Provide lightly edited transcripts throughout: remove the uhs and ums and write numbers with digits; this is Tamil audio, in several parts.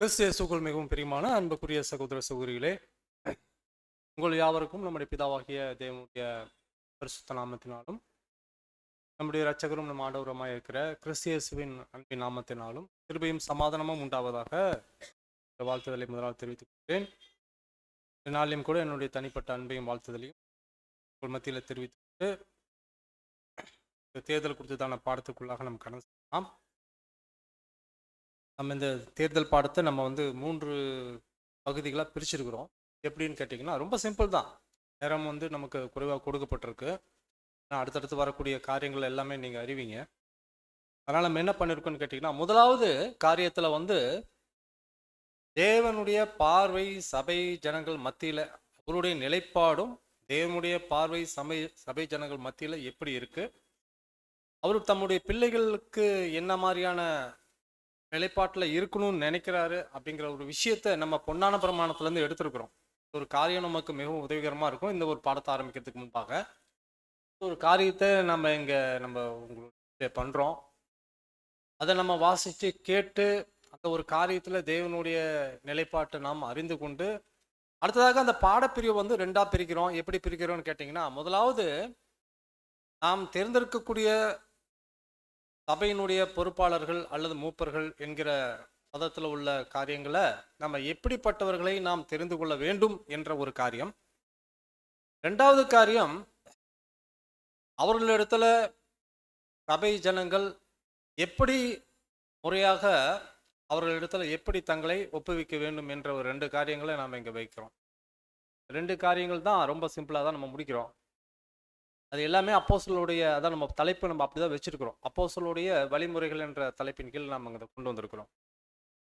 கிறிஸ்து இயேசுக்குள் மிகவும் பிரியமான அன்புக்குரிய சகோதர சகோதரிகளே, உங்கள் யாவருக்கும் நம்முடைய பிதாவாகிய தேவனுடைய பரிசுத்த நாமத்தினாலும் நம்முடைய இரட்சகரும் நம் ஆண்டவருமாய் இருக்கிற கிறிஸ்து இயேசுவின் அன்பின் நாமத்தினாலும் கிருபையும் சமாதானமும் உண்டாவதாக இந்த வாழ்த்துதலை முதலாவது தெரிவித்துக் கொள்கிறேன். இந்த நாளிலும் கூட என்னுடைய தனிப்பட்ட அன்பையும் வாழ்த்துதலையும் உங்கள் மத்தியில் தெரிவித்துவிட்டு இந்த தேர்தல் குறித்ததான பாடத்துக்குள்ளாக நம்ம கடந்து செல்லலாம். நம்ம இந்த தேர்தல் பாடத்தை நம்ம 3 பகுதிகளாக பிரிச்சிருக்கிறோம். எப்படின்னு கேட்டிங்கன்னா ரொம்ப சிம்பிள் தான். நேரம் நமக்கு குறைவாக கொடுக்கப்பட்டிருக்கு. அடுத்தடுத்து வரக்கூடிய காரியங்கள் எல்லாமே நீங்கள் அறிவீங்க. அதனால் நம்ம என்ன பண்ணியிருக்கோன்னு கேட்டிங்கன்னா, முதலாவது காரியத்தில் தேவனுடைய பார்வை சபை ஜனங்கள் மத்தியில் அவருடைய நிலைப்பாடும் தேவனுடைய பார்வை சபை ஜனங்கள் மத்தியில் எப்படி இருக்குது, அவர் தம்முடைய பிள்ளைகளுக்கு என்ன மாதிரியான நிலைப்பாட்டில் இருக்கணும்னு நினைக்கிறாரு அப்படிங்கிற ஒரு விஷயத்தை நம்ம பொன்னான பிரமாணத்துலேருந்து எடுத்துருக்குறோம். ஒரு காரியம் நமக்கு மிகவும் உதவிகரமாக இருக்கும். இந்த ஒரு பாடத்தை ஆரம்பிக்கிறதுக்கு முன்பாக ஒரு காரியத்தை நம்ம உங்களுக்கு பண்ணுறோம். அதை நம்ம வாசித்து கேட்டு அந்த ஒரு காரியத்தில் தேவனுடைய நிலைப்பாட்டை நாம் அறிந்து கொண்டு அடுத்ததாக அந்த பாடப்பிரிவை 2ஆக பிரிக்கிறோம். எப்படி பிரிக்கிறோம்னு கேட்டிங்கன்னா, முதலாவது நாம் தேர்ந்தெடுக்கக்கூடிய சபையினுடைய பொறுப்பாளர்கள் அல்லது மூப்பர்கள் என்கிற பதத்தில் உள்ள காரியங்களை நம்ம எப்படிப்பட்டவர்களை நாம் தெரிந்து கொள்ள வேண்டும் என்ற ஒரு காரியம். 2வது காரியம், அவர்களிடத்துல சபை ஜனங்கள் எப்படி முறையாக அவர்களிடத்துல எப்படி தங்களை ஒப்புவிக்க வேண்டும் என்ற ஒரு 2 காரியங்களை நாம் இங்கே வைக்கிறோம். 2 காரியங்கள் தான், ரொம்ப சிம்பிளாக தான் நம்ம முடிக்கிறோம். அது எல்லாமே அப்போஸ்தலருடைய, அதான் நம்ம தலைப்பு நம்ம அப்படி தான் வச்சுருக்கிறோம். அப்போஸ்தலருடைய வழிமுறைகள் என்ற தலைப்பின் கீழ் நம்ம இதை கொண்டு வந்திருக்கிறோம்.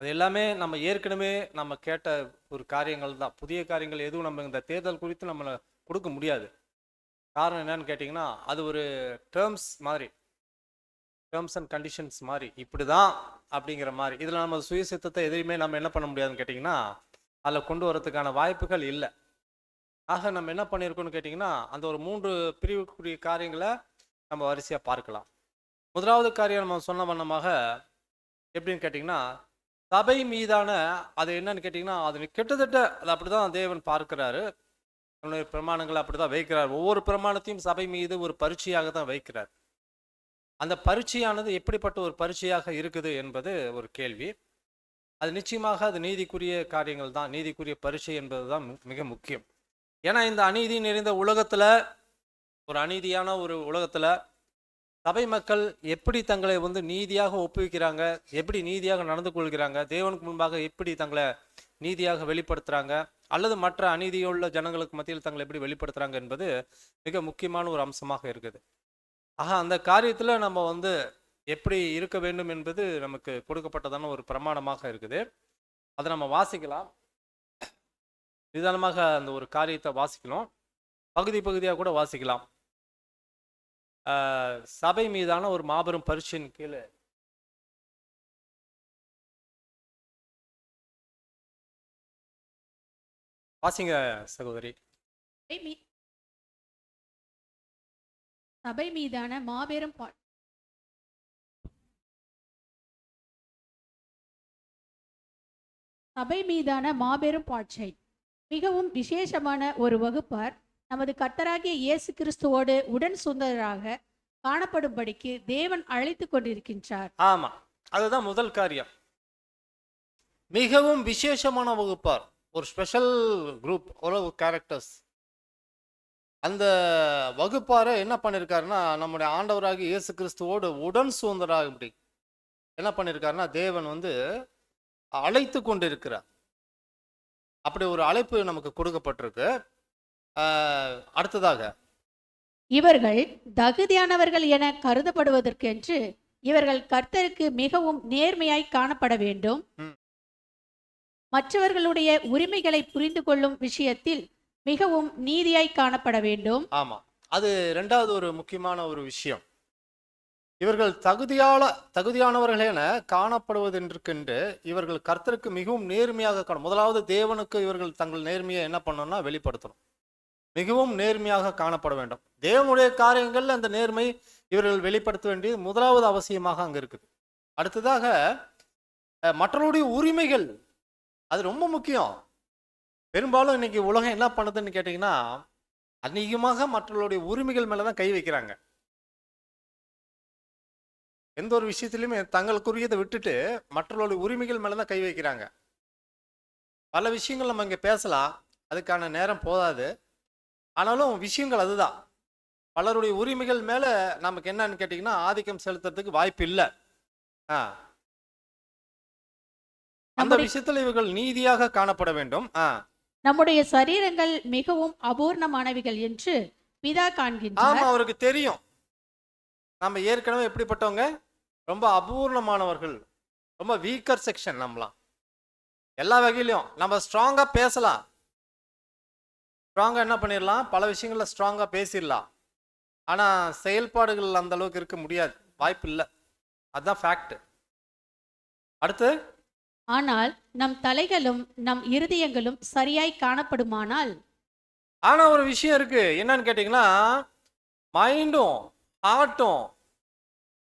அது எல்லாமே நம்ம ஏற்கனவே நம்ம கேட்ட ஒரு காரியங்கள் தான். புதிய காரியங்கள் எதுவும் நம்ம இந்த தேர்தல் குறித்து நம்மளை கொடுக்க முடியாது. காரணம் என்னன்னு கேட்டிங்கன்னா, அது ஒரு டேர்ம்ஸ் அண்ட் கண்டிஷன்ஸ் மாதிரி, இப்படி தான் அப்படிங்கிற மாதிரி. இதில் நம்ம சுயசித்தத்தை எதையுமே நம்ம என்ன பண்ண முடியாதுன்னு கேட்டிங்கன்னா, அதில் கொண்டு வரதுக்கான வாய்ப்புகள் இல்லை. ஆக நம்ம என்ன பண்ணியிருக்கோம்னு கேட்டிங்கன்னா, அந்த ஒரு 3 பிரிவுக்குரிய காரியங்களை நம்ம வரிசையாக பார்க்கலாம். முதலாவது காரியம் நம்ம சொன்ன வண்ணமாக எப்படின்னு கேட்டிங்கன்னா, சபை மீதான அது என்னன்னு கேட்டிங்கன்னா, அது கிட்டத்தட்ட அது அப்படி தான் தேவன் பார்க்கிறாரு. அவனுடைய பிரமாணங்களை அப்படி தான் வைக்கிறார். ஒவ்வொரு பிரமாணத்தையும் சபை மீது ஒரு பரீட்சையாக தான் வைக்கிறார். அந்த பரீட்சையானது எப்படிப்பட்ட ஒரு பரீட்சையாக இருக்குது என்பது ஒரு கேள்வி. அது நிச்சயமாக அது நீதிக்குரிய காரியங்கள் தான். நீதிக்குரிய பரீட்சை என்பது தான் மிக முக்கியம். ஏன்னா இந்த அநீதி நிறைந்த உலகத்தில், ஒரு அநீதியான ஒரு உலகத்தில் சபை மக்கள் எப்படி தங்களை நீதியாக ஒப்புவிக்கிறாங்க, எப்படி நீதியாக நடந்து கொள்கிறாங்க, தேவனுக்கு முன்பாக எப்படி தங்களை நீதியாக வெளிப்படுத்துகிறாங்க, அல்லது மற்ற அநீதியுள்ள ஜனங்களுக்கு மத்தியில் தங்களை எப்படி வெளிப்படுத்துகிறாங்க என்பது மிக முக்கியமான ஒரு அம்சமாக இருக்குது. ஆக அந்த காரியத்தில் நம்ம எப்படி இருக்க வேண்டும் என்பது நமக்கு கொடுக்கப்பட்டதான ஒரு பிரமாணமாக இருக்குது. அதை நம்ம வாசிக்கலாம். நிதானமாக அந்த ஒரு காரியத்தை வாசிக்கலாம். பகுதியாக கூட வாசிக்கலாம். சபை மீதான ஒரு மாபெரும் பரீட்சையின் கீழே வாசிங்க சகோதரி. சபை மீதான மாபெரும் பாட்சை மிகவும் விசேஷமான ஒரு வகுப்பார் நமது கர்த்தராகிய இயேசு கிறிஸ்துவோடு உடன் சுந்தராக காணப்படும்படிக்கு தேவன் அழைத்து கொண்டிருக்கின்றார். ஆமா, அதுதான் முதல் காரியம். மிகவும் விசேஷமான வகுப்பார், ஒரு ஸ்பெஷல் குரூப், ஒரு கேரக்டர்ஸ். அந்த வகுப்பாரை என்ன பண்ணியிருக்காருன்னா, நம்முடைய ஆண்டவராகிய இயேசு கிறிஸ்துவோடு உடன் சுதந்திராகும்படி என்ன பண்ணியிருக்காருன்னா, தேவன் அழைத்து கொண்டிருக்கிறார். அப்படி ஒரு அழைப்பு நமக்கு கொடுக்கப்பட்டிருக்கு. அடுத்ததாக, இவர்கள் தகுதியானவர்கள் என கருதப்படுவதற்கென்று இவர்கள் கர்த்தருக்கு மிகவும் நேர்மையாய் காணப்பட வேண்டும். மற்றவர்களுடைய உரிமைகளை புரிந்து கொள்ளும் விஷயத்தில் மிகவும் நீதியாய் காணப்பட வேண்டும். ஆமா, அது 2வது ஒரு முக்கியமான ஒரு விஷயம். இவர்கள் தகுதியானவர்கள் என காணப்படுவதென்று இவர்கள் கர்த்தருக்கு மிகவும் நேர்மையாக முதலாவது தேவனுக்கு இவர்கள் தங்கள் நேர்மையை என்ன பண்ணணும்னா வெளிப்படுத்தணும். மிகவும் நேர்மையாக காணப்பட வேண்டும். தேவனுடைய காரியங்கள் அந்த நேர்மை இவர்கள் வெளிப்படுத்த வேண்டியது முதலாவது அவசியமாக அங்கே இருக்குது. அடுத்ததாக, மற்றவருடைய உரிமைகள் அது ரொம்ப முக்கியம். பெரும்பாலும் இன்னைக்கு உலகம் என்ன பண்ணுதுன்னு கேட்டிங்கன்னா, அதிகமாக மற்றவர்களுடைய உரிமைகள் மேல தான் கை வைக்கிறாங்க. எந்த ஒரு விஷயத்திலுமே தங்களுக்குரியதை விட்டுட்டு மற்றவர்களுடைய உரிமைகள் மேல தான் கை வைக்கிறாங்க. பல விஷயங்கள் நம்ம இங்க பேசலாம். அதுக்கான நேரம் போதாது. ஆனாலும் விஷயங்கள் அதுதான். பலருடைய உரிமைகள் மேல நமக்கு என்னன்னு கேட்டிங்கன்னா, ஆதிக்கம் செலுத்துறதுக்கு வாய்ப்பு இல்ல. ஆ. அந்த நம்முடைய விஷயத்துல இவர்கள் நீதியாக காணப்பட வேண்டும். நம்முடைய சரீரங்கள் மிகவும் அபூர்ணமானவைகள் என்று பிதா ஆமா, காண்கின்றார். அவருக்கு தெரியும். நம்ம ஏற்கனவே எப்படிப்பட்டவங்க? ரொம்ப அபூர்ணமானவர்கள். ரொம்ப வீக்கர் செக்ஷன் நம்மலாம். எல்லா வகையிலும் நம்ம ஸ்ட்ராங்கா பேசலாம். ஸ்ட்ராங்கா என்ன பண்ணிடலாம்? பல விஷயங்கள்ல ஸ்ட்ராங்கா பேசிடலாம். ஆனா செயல்பாடுகள் அந்த அளவுக்கு இருக்க முடியாது. வாய்ப்பு இல்ல. அதுதான் ஃபேக்ட். அடுத்து ஆனால் நம் தலைகளும் நம் இருதயங்களும் சரியாய் காணப்படுமானால் ஆனா ஒரு விஷயம் இருக்கு. என்னன்னு கேட்டீங்கன்னா, மைண்டும் ஹார்ட்டும்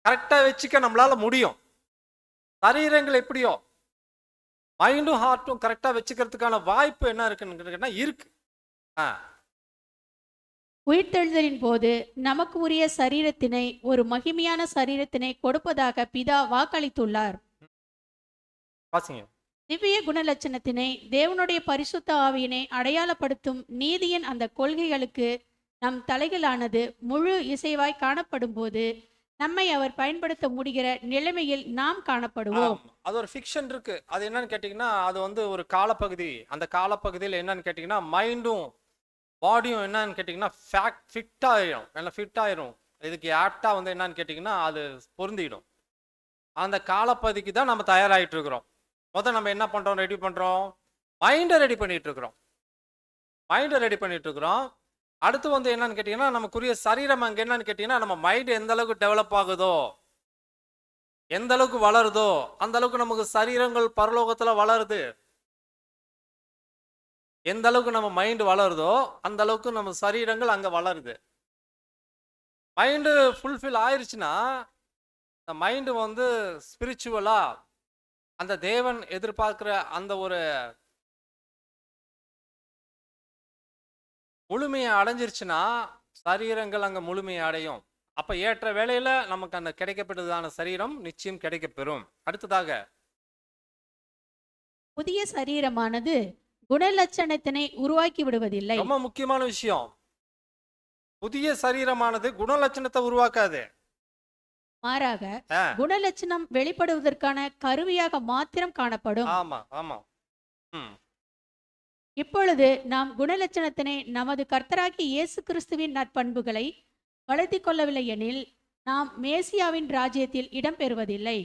கரெக்டா வச்சுக்க நம்மளால முடியும். சரீரங்கள் எப்படியோ மைண்டும் ஹார்ட்டும் கரெக்டா வச்சுக்கிறதுக்கான வாய்ப்பு என்ன இருக்குன்னு கேட்டா இருக்கு. ஆ, உயிர்த்தெழுதலின் போது நமக்கு உரிய சரீரத்தினை ஒரு மகிமையான சரீரத்தினை கொடுப்பதாக பிதா வாக்களித்துள்ளார். வாசிங்க. திவ்ய குணலட்சணத்தினை தேவனுடைய பரிசுத்த ஆவியினை அடையாளப்படுத்தும் நீதியின் அந்த கொள்கைகளுக்கு நம் தலைகளானது முழு இசைவாய் காணப்படும் போது நம்மை அவர் பயன்படுத்த முடிகிற நிலைமையில் நாம் காணப்படுவோம். அது ஒரு ஃபிக்ஷன் இருக்கு. அது என்னன்னு கேட்டீங்கன்னா, அது வந்து ஒரு காலப்பகுதி. அந்த காலப்பகுதியில் என்னன்னு கேட்டீங்கன்னா, மைண்டும் பாடியும் என்னன்னு கேட்டீங்கன்னா ஃபிட் ஆயிரும். எல்லாம் ஃபிட் ஆயிரும். இதுக்கு ஆப்டா வந்து என்னன்னு கேட்டீங்கன்னா, அது பொருந்திடும். அந்த காலப்பகுதிக்கு தான் நம்ம தயாராகிட்டு இருக்கிறோம். முதல்ல நம்ம என்ன பண்றோம்? ரெடி பண்றோம். மைண்டை ரெடி பண்ணிட்டு இருக்கிறோம். அடுத்து வந்து என்னன்னு கேட்டீங்கன்னா, நமக்குரிய சரீரம் அங்க என்னன்னு கேட்டீங்கன்னா, நம்ம மைண்ட் எந்த அளவுக்கு டெவலப் ஆகுதோ, எந்த அளவுக்கு வளருதோ, அந்த அளவுக்கு நமக்கு சரீரங்கள் பரலோகத்துல வளருது. எந்த அளவுக்கு நம்ம மைண்ட் வளருதோ, அந்த அளவுக்கு நம்ம சரீரங்கள் அங்க வளருது. மைண்டு ஃபுல்ஃபில் ஆயிருச்சுன்னா, இந்த மைண்டு வந்து ஸ்பிரிச்சுவலா அந்த தேவன் எதிர்பார்க்கிற அந்த ஒரு முழுமையை அடைஞ்சிருச்சுன்னா, சரீரங்கள் அங்க முழுமையை அடையும். அப்ப ஏற்ற வேளையில நமக்கு அந்த கிடைக்கப்பட்டதான சரீரம் நிச்சயம் கிடைக்கப்பெறும். அடுத்ததாக புதிய சரீரமானது குணலட்சணத்தினை உருவாக்கி விடுவதில்லை. ரொம்ப முக்கியமான விஷயம். புதிய சரீரமானது குணலட்சணத்தை உருவாக்காது. மாறாக ஆ, குணலட்சணம் வெளிப்படுவதற்கான கருவியாக மாத்திரம் காணப்படும். ஆமா ஆமா. ம். இப்பொழுது நாம் குணலட்சணத்தினை நமது கர்த்தராகி இயேசு கிறிஸ்துவின் நற்பண்புகளை வளர்த்திக் கொள்ளவில்லை எனில் நாம் மேசியாவின் ராஜ்யத்தில் இடம்பெறுவதில்லை.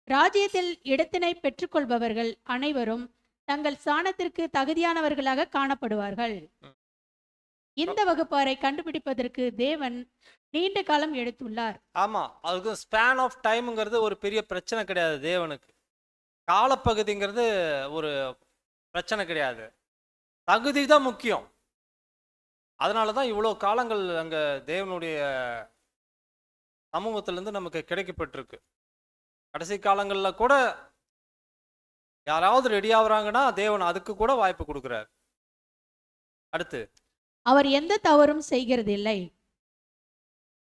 ராஜ்யத்தில் இடத்தினை பெற்றுக்கொள்பவர்கள் அனைவரும் தங்கள் ஸ்தானத்திற்கு தகுதியானவர்களாக காணப்படுவார்கள். ம். இந்த வகுப்பாரை கண்டுபிடிப்பதற்கு தேவன் நீண்ட காலம் எடுத்துள்ளார். ஆமா, அதுக்கு ஸ்பேன் ஆஃப் டைம்ங்கிறது ஒரு பெரிய பிரச்சனை கிடையாது தேவனுக்கு. காலப்பகுதிங்கிறது ஒரு பிரச்சனை கிடையாது. தகுதி தான் முக்கியம். அதனால தான் இவ்வளோ காலங்கள் அங்க தேவனுடைய சமூகத்திலிருந்து நமக்கு கிடைக்கப்பட்டிருக்கு. கடைசி காலங்களில் கூட யாராவது ரெடி ஆகுறாங்கன்னா தேவன் அதுக்கு கூட வாய்ப்பு கொடுக்குறார். அடுத்து அவர் எந்த தவறும் செய்கிறதில்லை.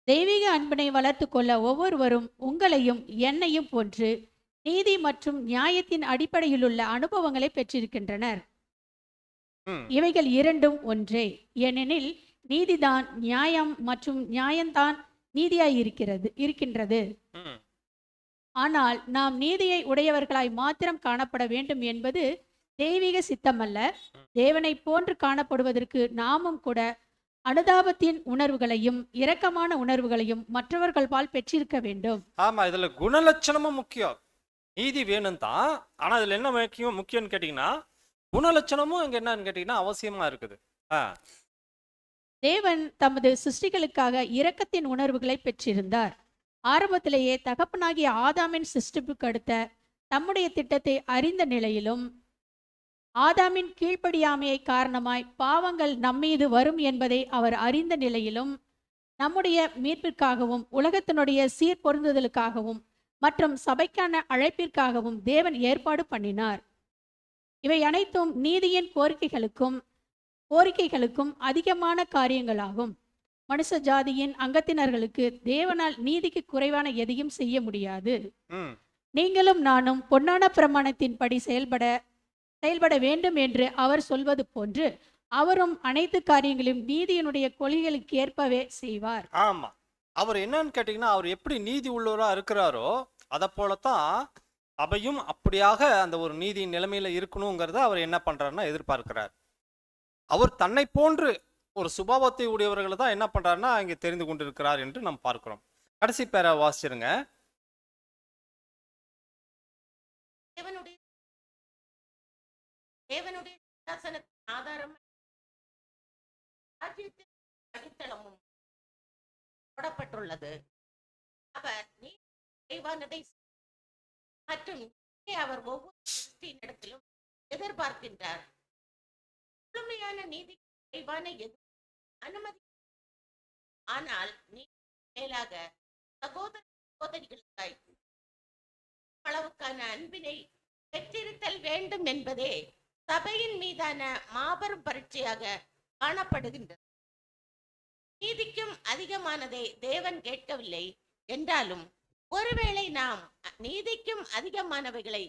தெய்வீக அன்பினை வளர்த்து கொள்ள ஒவ்வொருவரும் உங்களையும் என்னையும் போன்று நீதி மற்றும் நியாயத்தின் அடிப்படையிலுள்ள அனுபவங்களை பெற்றிருக்கின்றனர். ம், இவைகள் இரண்டும் ஒன்றே. ஏனெனில் நீதிதான் நியாயம் மற்றும் நியாயம்தான் நீதியாய் இருக்கின்றது. ம். ஆனால் நாம் நீதியை உடையவர்களாய் மாத்திரம் காணப்பட வேண்டும் என்பது தெய்வீக சித்தமல்ல. தேவனை போன்று காணப்படுவதற்கு நாமும் கூட அனுதாபத்தின் உணர்வுகளையும் இரக்கமான உணர்வுகளையும் மற்றவர்கள் பால் பெற்றிருக்க வேண்டும். ஆமா, இதுல குணலட்சணமும் முக்கியம். நீதி வேணும் தான். ஆனா இதுல என்ன முக்கியம்னு கேட்டீங்கன்னா, குணலட்சணமும் அங்க என்னன்னு கேட்டீங்கன்னா அவசியமா இருக்குது. ஆ, தேவன் தமது சிருஷ்டிகளுக்காக இரக்கத்தின் உணர்வுகளை பெற்றிருந்தார். ஆரம்பத்திலேயே தகப்பனாகிய ஆதாமின் சிருஷ்டிப்புக்கு அடுத்த தம்முடைய திட்டத்தை அறிந்த நிலையிலும் ஆதாமின் கீழ்ப்படியாமையை காரணமாய் பாவங்கள் நம்மீது வரும் என்பதை அவர் அறிந்த நிலையிலும் நம்முடைய மீட்பிற்காகவும் உலகத்தினுடைய சீர்பொருந்துதலுக்காகவும் மற்றும் சபைக்கான அழைப்பிற்காகவும் தேவன் ஏற்பாடு பண்ணினார். இவை அனைத்தும் நீதியின் கோரிக்கைகளுக்கும் அதிகமான காரியங்களாகும். மனுஷ ஜாதியின் அங்கத்தினர்களுக்கு தேவனால் நீதிக்கு குறைவான எதையும் செய்ய முடியாது. ம் நீங்களும் நானும் பொன்னான பிரமாணத்தின்படி செயல்பட வேண்டும் என்று அவர் சொல்வது போன்று அவரும் அனைத்து காரியங்களையும் நீதியினுடைய கொள்கைகளுக்கு ஏற்பவே செய்வார். ஆமா, அவர் என்னன்னு கேட்டீங்கன்னா, அவர் எப்படி நீதி உள்ளவரா இருக்கிறாரோ அதை போலத்தான் சபையும் அப்படியாக அந்த ஒரு நீதி நிலைமையில இருக்கணுங்கிறத அவர் என்ன பண்றாருன்னா எதிர்பார்க்கிறார். அவர் தன்னை போன்று ஒரு சுபாவத்தை உடையவர்களை தான் என்ன பண்றாருன்னா இங்கே தெரிந்து கொண்டிருக்கிறார் என்று நாம் பார்க்கிறோம். கடைசி பேரை வாசிச்சிருங்க. தேவனுடைய தேவனுடைய சிங்காசனத்தின் ஆதாரம் ராஜ்யத்தின் அடித்தளமும் போடப்பட்டுள்ளது. அவர் நீதி நிறைவானதை மற்றும் அவர் ஒவ்வொரு இடத்திலும் எதிர்பார்க்கின்றார். முழுமையான நீதி நிறைவான அனுமதி, ஆனால் நீதி மேலாக சகோதர சகோதரிகளுக்காய் அளவுக்கான அன்பினை பெற்றிருத்தல் வேண்டும் என்பதே சபையின் மீதான மாபெரும் பரீட்சையாக காணப்படுகின்றது. நீதிக்கும் அதிகமானதை தேவன் கேட்கவில்லை என்றாலும், ஒருவேளை நாம் நீதிக்கும் அதிகமானவைகளை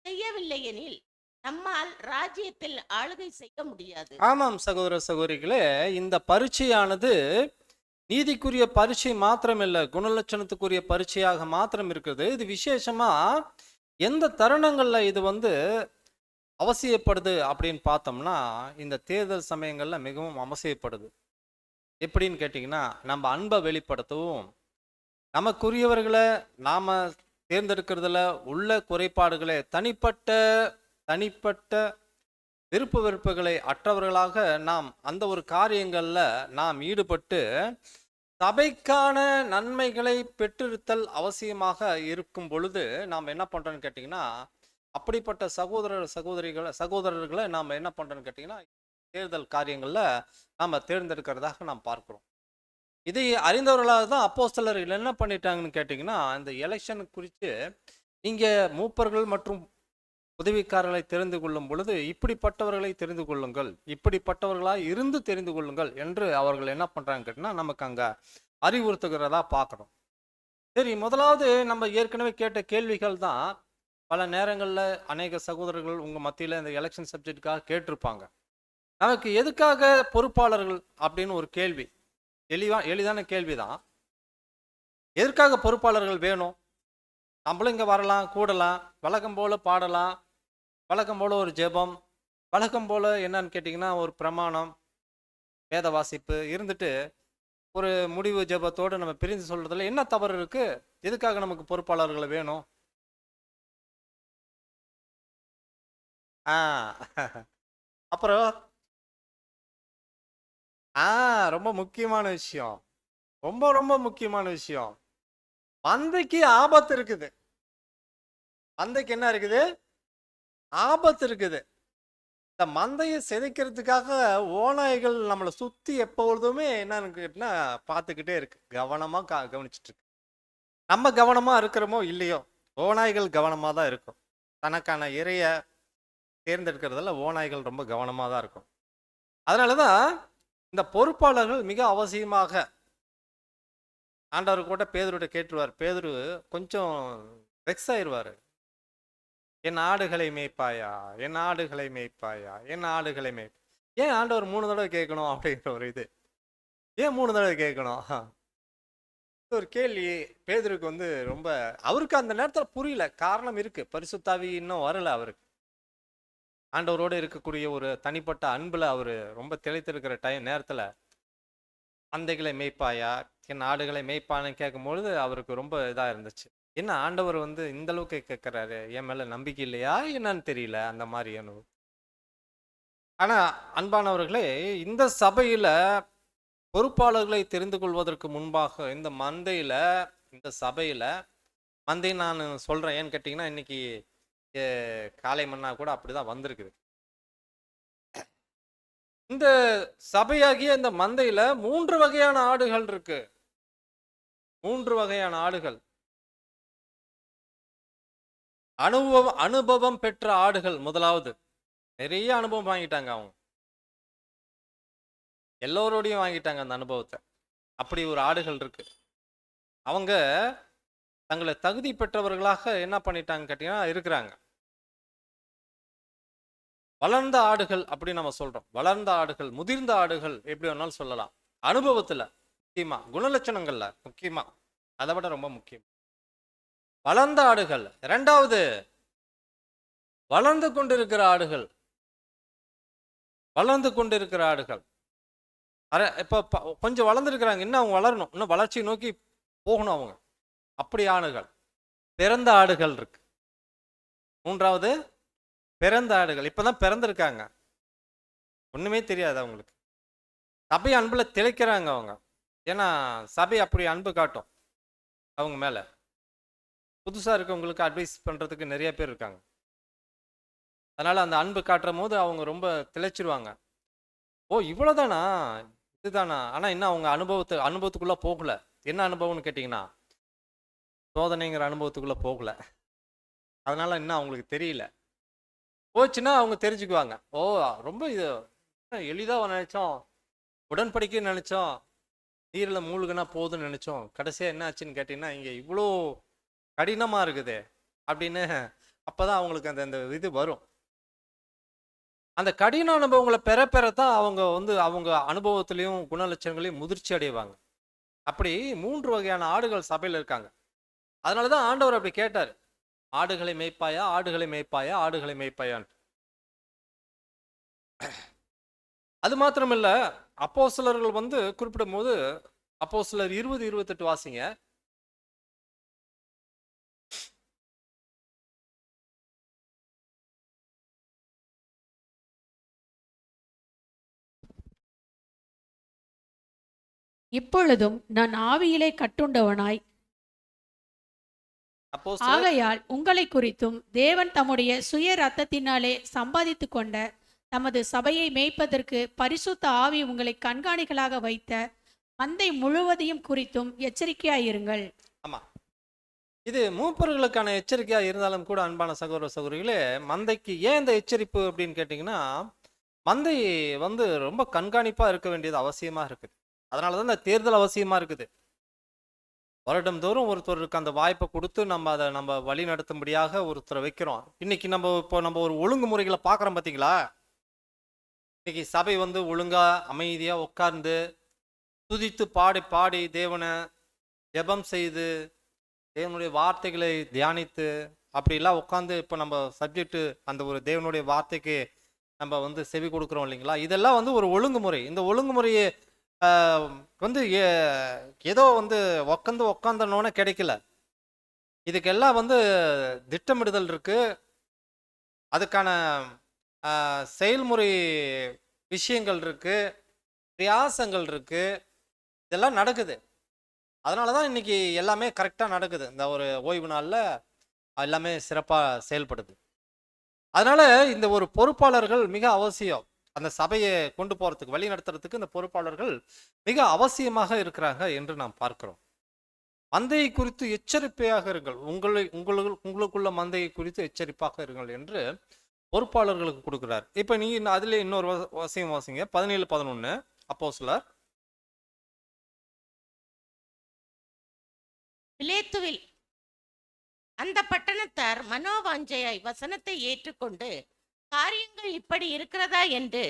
செய்யவில்லை எனில் நம்மால் ராஜ்யத்தில் ஆளுகை செய்ய முடியாது. ஆமாம் சகோதர சகோதரிகளே, இந்த பரீட்சையானது நீதிக்குரிய பரீட்சை மாத்திரமில்லை, குணலட்சணத்துக்குரிய பரீட்சையாக மாத்திரம் இருக்குது. இது விசேஷமா எந்த தருணங்கள்ல இது அவசியப்படுது அப்படின்னு பார்த்தோம்னா, இந்த தேர்தல் சமயங்கள்ல மிகவும் அவசியப்படுது. எப்படின்னு கேட்டிங்கன்னா, நம்ம அன்பை வெளிப்படுத்தவும், நமக்குரியவர்களை நாம தேர்ந்தெடுக்கிறதுல உள்ள குறைபாடுகளை தனிப்பட்ட விருப்பு வெறுப்புகளை அற்றவர்களாக நாம் அந்த ஒரு காரியங்கள்ல நாம் ஈடுபட்டு சபைக்கான நன்மைகளை பெற்றிருத்தல் அவசியமாக இருக்கும் பொழுது நாம் என்ன பண்றோம்னு கேட்டிங்கன்னா, அப்படிப்பட்ட சகோதரர்களை நாம் என்ன பண்றோம்னு கேட்டிங்கன்னா, தேர்தல் காரியங்கள்ல நாம் தேர்ந்தெடுக்கிறதாக நாம் பார்க்கிறோம். இதை அறிந்தவர்களாக தான் அப்போஸ்தலர்கள் என்ன பண்ணிட்டாங்கன்னு கேட்டிங்கன்னா, இந்த எலெக்ஷன் குறித்து நீங்க மூப்பர்கள் மற்றும் உதவிக்காரர்களை தெரிந்து கொள்ளும் பொழுது இப்படிப்பட்டவர்களை தெரிந்து கொள்ளுங்கள், இப்படிப்பட்டவர்களாக இருந்து தெரிந்து கொள்ளுங்கள் என்று அவர்கள் என்ன பண்றாங்க கேட்டிங்கன்னா நமக்கு அங்க அறிவுறுத்துகிறதா பார்க்கணும். சரி, முதலாவது நம்ம ஏற்கனவே கேட்ட கேள்விகள் தான் பல நேரங்களில் அநேக சகோதரர்கள் உங்க மத்தியில் இந்த எலெக்ஷன் சப்ஜெக்டுக்காக கேட்டிருப்பாங்க. நமக்கு எதுக்காக பொறுப்பாளர்கள் அப்படின்னு ஒரு கேள்வி, எளிதான கேள்விதான். எதற்காக பொறுப்பாளர்கள் வேணும்? நம்மளும் இங்கே வரலாம், கூடலாம், வழக்கம் போல பாடலாம், வழக்கம் போல ஒரு ஜெபம், வழக்கம் போல என்னன்னு கேட்டிங்கன்னா ஒரு பிரமாணம், வேத வாசிப்பு இருந்துட்டு ஒரு முடிவு ஜெபத்தோடு நம்ம பிரிந்து சொல்றதுல என்ன தவறு இருக்கு? எதுக்காக நமக்கு பொறுப்பாளர்கள் வேணும்? அப்புறம் ரொம்ப முக்கியமான விஷயம், ரொம்ப ரொம்ப முக்கியமான விஷயம், மந்தைக்கு ஆபத்து இருக்குது. மந்தைக்கு என்ன இருக்குது? ஆபத்து இருக்குது. இந்த மந்தையை சிதைக்கிறதுக்காக ஓநாய்கள் நம்மளை சுத்தி எப்பொழுதுமே என்னன்னு கேட்டினா பார்த்துக்கிட்டே இருக்கு, கவனமா கவனிச்சுட்டு இருக்கு. நம்ம கவனமா இருக்கிறோமோ இல்லையோ, ஓநாய்கள் கவனமா தான் இருக்கும். தனக்கான இரைய தேர்ந்தெடுக்கிறதுல ஓநாய்கள் ரொம்ப கவனமா தான் இருக்கும். அதனாலதான் இந்த பொறுப்பாளர்கள் மிக அவசியமாக. ஆண்டவர் கூட பேதுருட்ட கேட்டுருவார். பேதுரு கொஞ்சம் வெக்ஸ் ஆயிடுவாரு. என் ஆடுகளை மேய்ப்பாயா, என் ஆடுகளை மேய்ப்பாயா, என் ஆடுகளை மேய்ப்பா. ஏன் ஆண்டவர் 3 தடவை கேட்கணும் அப்படின்ற ஒரு இது, ஏன் 3 தடவை கேட்கணும்? ஒரு கேள்வி பேதுருக்கு ரொம்ப, அவருக்கு அந்த நேரத்தில் புரியல. காரணம் இருக்கு, பரிசுத்தாவி இன்னும் வரல அவருக்கு. ஆண்டவரோடு இருக்கக்கூடிய ஒரு தனிப்பட்ட அன்புல அவரு ரொம்ப திளைத்திருக்கிற நேரத்துல மந்தைகளை மேய்ப்பாயா, என் ஆடுகளை மேய்ப்பான்னு கேட்கும்பொழுது அவருக்கு ரொம்ப இதா இருந்துச்சு. என்ன ஆண்டவர் இந்த அளவுக்கு கேட்கிறாரு, என் மேல நம்பிக்கை இல்லையா என்னன்னு தெரியல, அந்த மாதிரி அனுபவம். ஆனா அன்பானவர்களே, இந்த சபையில பொறுப்பாளர்களை தெரிந்து கொள்வதற்கு முன்பாக இந்த சபையில மந்தை நான் சொல்றேன். ஏன்னு கேட்டீங்கன்னா இன்னைக்கு காலை மன்னா கூட அப்படிதான் வந்திருக்குது. இந்த சபையாகிய இந்த மந்தையில 3 வகையான ஆடுகள் இருக்கு. 3 வகையான ஆடுகள். அனுபவம் பெற்ற ஆடுகள் முதலாவது. நிறைய அனுபவம் வாங்கிட்டாங்க அவங்க, எல்லோரோடையும் வாங்கிட்டாங்க அந்த அனுபவத்தை. அப்படி ஒரு ஆடுகள் இருக்கு. அவங்க தங்களை தகுதி பெற்றவர்களாக என்ன பண்ணிட்டாங்க கேட்டீங்கன்னா இருக்கிறாங்க. வளர்ந்த ஆடுகள் அப்படி நம்ம சொல்றோம். வளர்ந்த ஆடுகள், முதிர்ந்த ஆடுகள் எப்படி வேணாலும் சொல்லலாம். அனுபவத்துல முக்கியமா, குணலட்சணங்கள்ல முக்கியமா, அதை விட ரொம்ப முக்கியம் வளர்ந்த ஆடுகள். இரண்டாவது, வளர்ந்து கொண்டிருக்கிற ஆடுகள். வளர்ந்து கொண்டிருக்கிற ஆடுகள் இப்போ கொஞ்சம் வளர்ந்துருக்கிறாங்க, இன்னும் அவங்க வளரணும், இன்னும் வளர்ச்சியை நோக்கி போகணும் அவங்க. அப்படி ஆடுகள். பிறந்த ஆடுகள் இருக்கு. மூன்றாவது, பிறந்த ஆடுகள். இப்பதான் பிறந்திருக்காங்க, ஒண்ணுமே தெரியாது அவங்களுக்கு. சபை அன்புல திளைக்கிறாங்க அவங்க. ஏன்னா சபை அப்படி அன்பு காட்டும் அவங்க மேல. புதுசா இருக்கவங்களுக்கு அட்வைஸ் பண்றதுக்கு நிறைய பேர் இருக்காங்க. அதனால அந்த அன்பு காட்டுற போது அவங்க ரொம்ப திளைச்சிருவாங்க. ஓ இவ்வளவுதானா, இதுதானா. ஆனா இன்னும் அவங்க அனுபவத்துக்குள்ள போகல. என்ன அனுபவம்னு கேட்டீங்கன்னா, சோதனைங்கிற அனுபவத்துக்குள்ள போகல. அதனால இன்னும் அவங்களுக்கு தெரியல. போச்சுன்னா அவங்க தெரிஞ்சுக்குவாங்க. ஓ ரொம்ப இது எளிதா நினைச்சோம், உடன்படிக்கை நினைச்சோம், நீர்ல மூழ்குனா போதுன்னு நினைச்சோம், கடைசியா என்ன ஆச்சுன்னு கேட்டீங்கன்னா இங்க இவ்வளோ கடினமா இருக்குது அப்படின்னு. அப்பதான் அவங்களுக்கு அந்த அந்த இது வரும். அந்த கடின அனுபவங்களை பெற பெறத்தான் அவங்க அவங்க அனுபவத்திலையும் குணலட்சணங்களையும் முதிர்ச்சி அடைவாங்க. அப்படி 3 வகையான ஆடுகள் சபையில் இருக்காங்க. அதனாலதான் ஆண்டவர் அப்படி கேட்டார், ஆடுகளை மேய்ப்பாயா, ஆடுகளை மேய்ப்பாயா, ஆடுகளை மேய்ப்பாயான்னு. அது மாத்திரமில்ல, அப்போஸ்தலர்கள் குறிப்பிடும் போது அப்போஸ்தலர் 20:28 வாசிங்க. இப்பொழுதும் நான் ஆவியிலே கட்டுண்டவனாய், அப்போஸ்தலர் ஆகையால் உங்களை குறித்தும் தேவன் தம்முடைய சுய ரத்தத்தினாலே சம்பாதித்து கொண்ட தமது சபையை மேய்ப்பதற்கு பரிசுத்த ஆவி உங்களை கண்காணிகளாக வைத்த மந்தை முழுவதையும் குறித்தும் எச்சரிக்கையாயிருங்கள். ஆமா, இது மூப்பர்களுக்கான எச்சரிக்கையா இருந்தாலும் கூட அன்பான சகோதர சகோதரிகளே, மந்தைக்கு ஏன் இந்த எச்சரிப்பு அப்படின்னு கேட்டீங்கன்னா, மந்தை ரொம்ப கண்காணிப்பா இருக்க வேண்டியது அவசியமா இருக்குது. அதனாலதான் இந்த தேர்தல் அவசியமா இருக்குது. வருடம் தோறும் ஒருத்தருக்கு அந்த வாய்ப்பை கொடுத்து நம்ம வழி நடத்தும்படியாக ஒருத்தரை வைக்கிறோம். இன்னைக்கு நம்ம ஒரு ஒழுங்குமுறைகளை பார்க்குறோம் பார்த்தீங்களா. இன்னைக்கு சபை ஒழுங்கா அமைதியா உட்கார்ந்து துதித்து பாடி பாடி தேவனை ஜெபம் செய்து தேவனுடைய வார்த்தைகளை தியானித்து அப்படிலாம் உட்காந்து இப்போ நம்ம சப்ஜெக்ட் அந்த ஒரு தேவனுடைய வார்த்தைக்கு நம்ம செவி கொடுக்குறோம் இல்லைங்களா. இதெல்லாம் ஒரு ஒழுங்குமுறை. இந்த ஒழுங்குமுறையை ஏதோ உக்காந்தனோன்னு கிடைக்கல. இதுக்கெல்லாம் திட்டமிடுதல் இருக்கு, அதுக்கான செயல்முறை விஷயங்கள் இருக்கு, பிரயாசங்கள் இருக்கு, இதெல்லாம் நடக்குது. அதனாலதான் இன்னைக்கு எல்லாமே கரெக்டா நடக்குது. இந்த ஒரு ஓய்வு நாள்ல எல்லாமே சிறப்பா செயல்படுது. அதனால இந்த ஒரு பொறுப்பாளர்கள் மிக அவசியம். அந்த சபையை கொண்டு போறதுக்கு, வழி நடத்துறதுக்கு இந்த பொறுப்பாளர்கள் மிக அவசியமாக இருக்கிறாங்க என்று நாம் பார்க்கிறோம். மந்தையை குறித்து எச்சரிப்பையாக இருங்கள், உங்களுக்குள்ள மந்தையை குறித்து எச்சரிப்பாக இருங்கள் என்று பொறுப்பாளர்களுக்கு கொடுக்கிறார். இப்ப நீங்க அதுல இன்னொரு வசனம் வாசிங்க, 17-11 அப்போஸ்தலர். பிலேத்துவில் அந்த பட்டணத்தார் மனோவாஞ்சையாய் வசனத்தை ஏற்றுக்கொண்டு காரியங்கள் இப்படி இருக்கிறதா என்று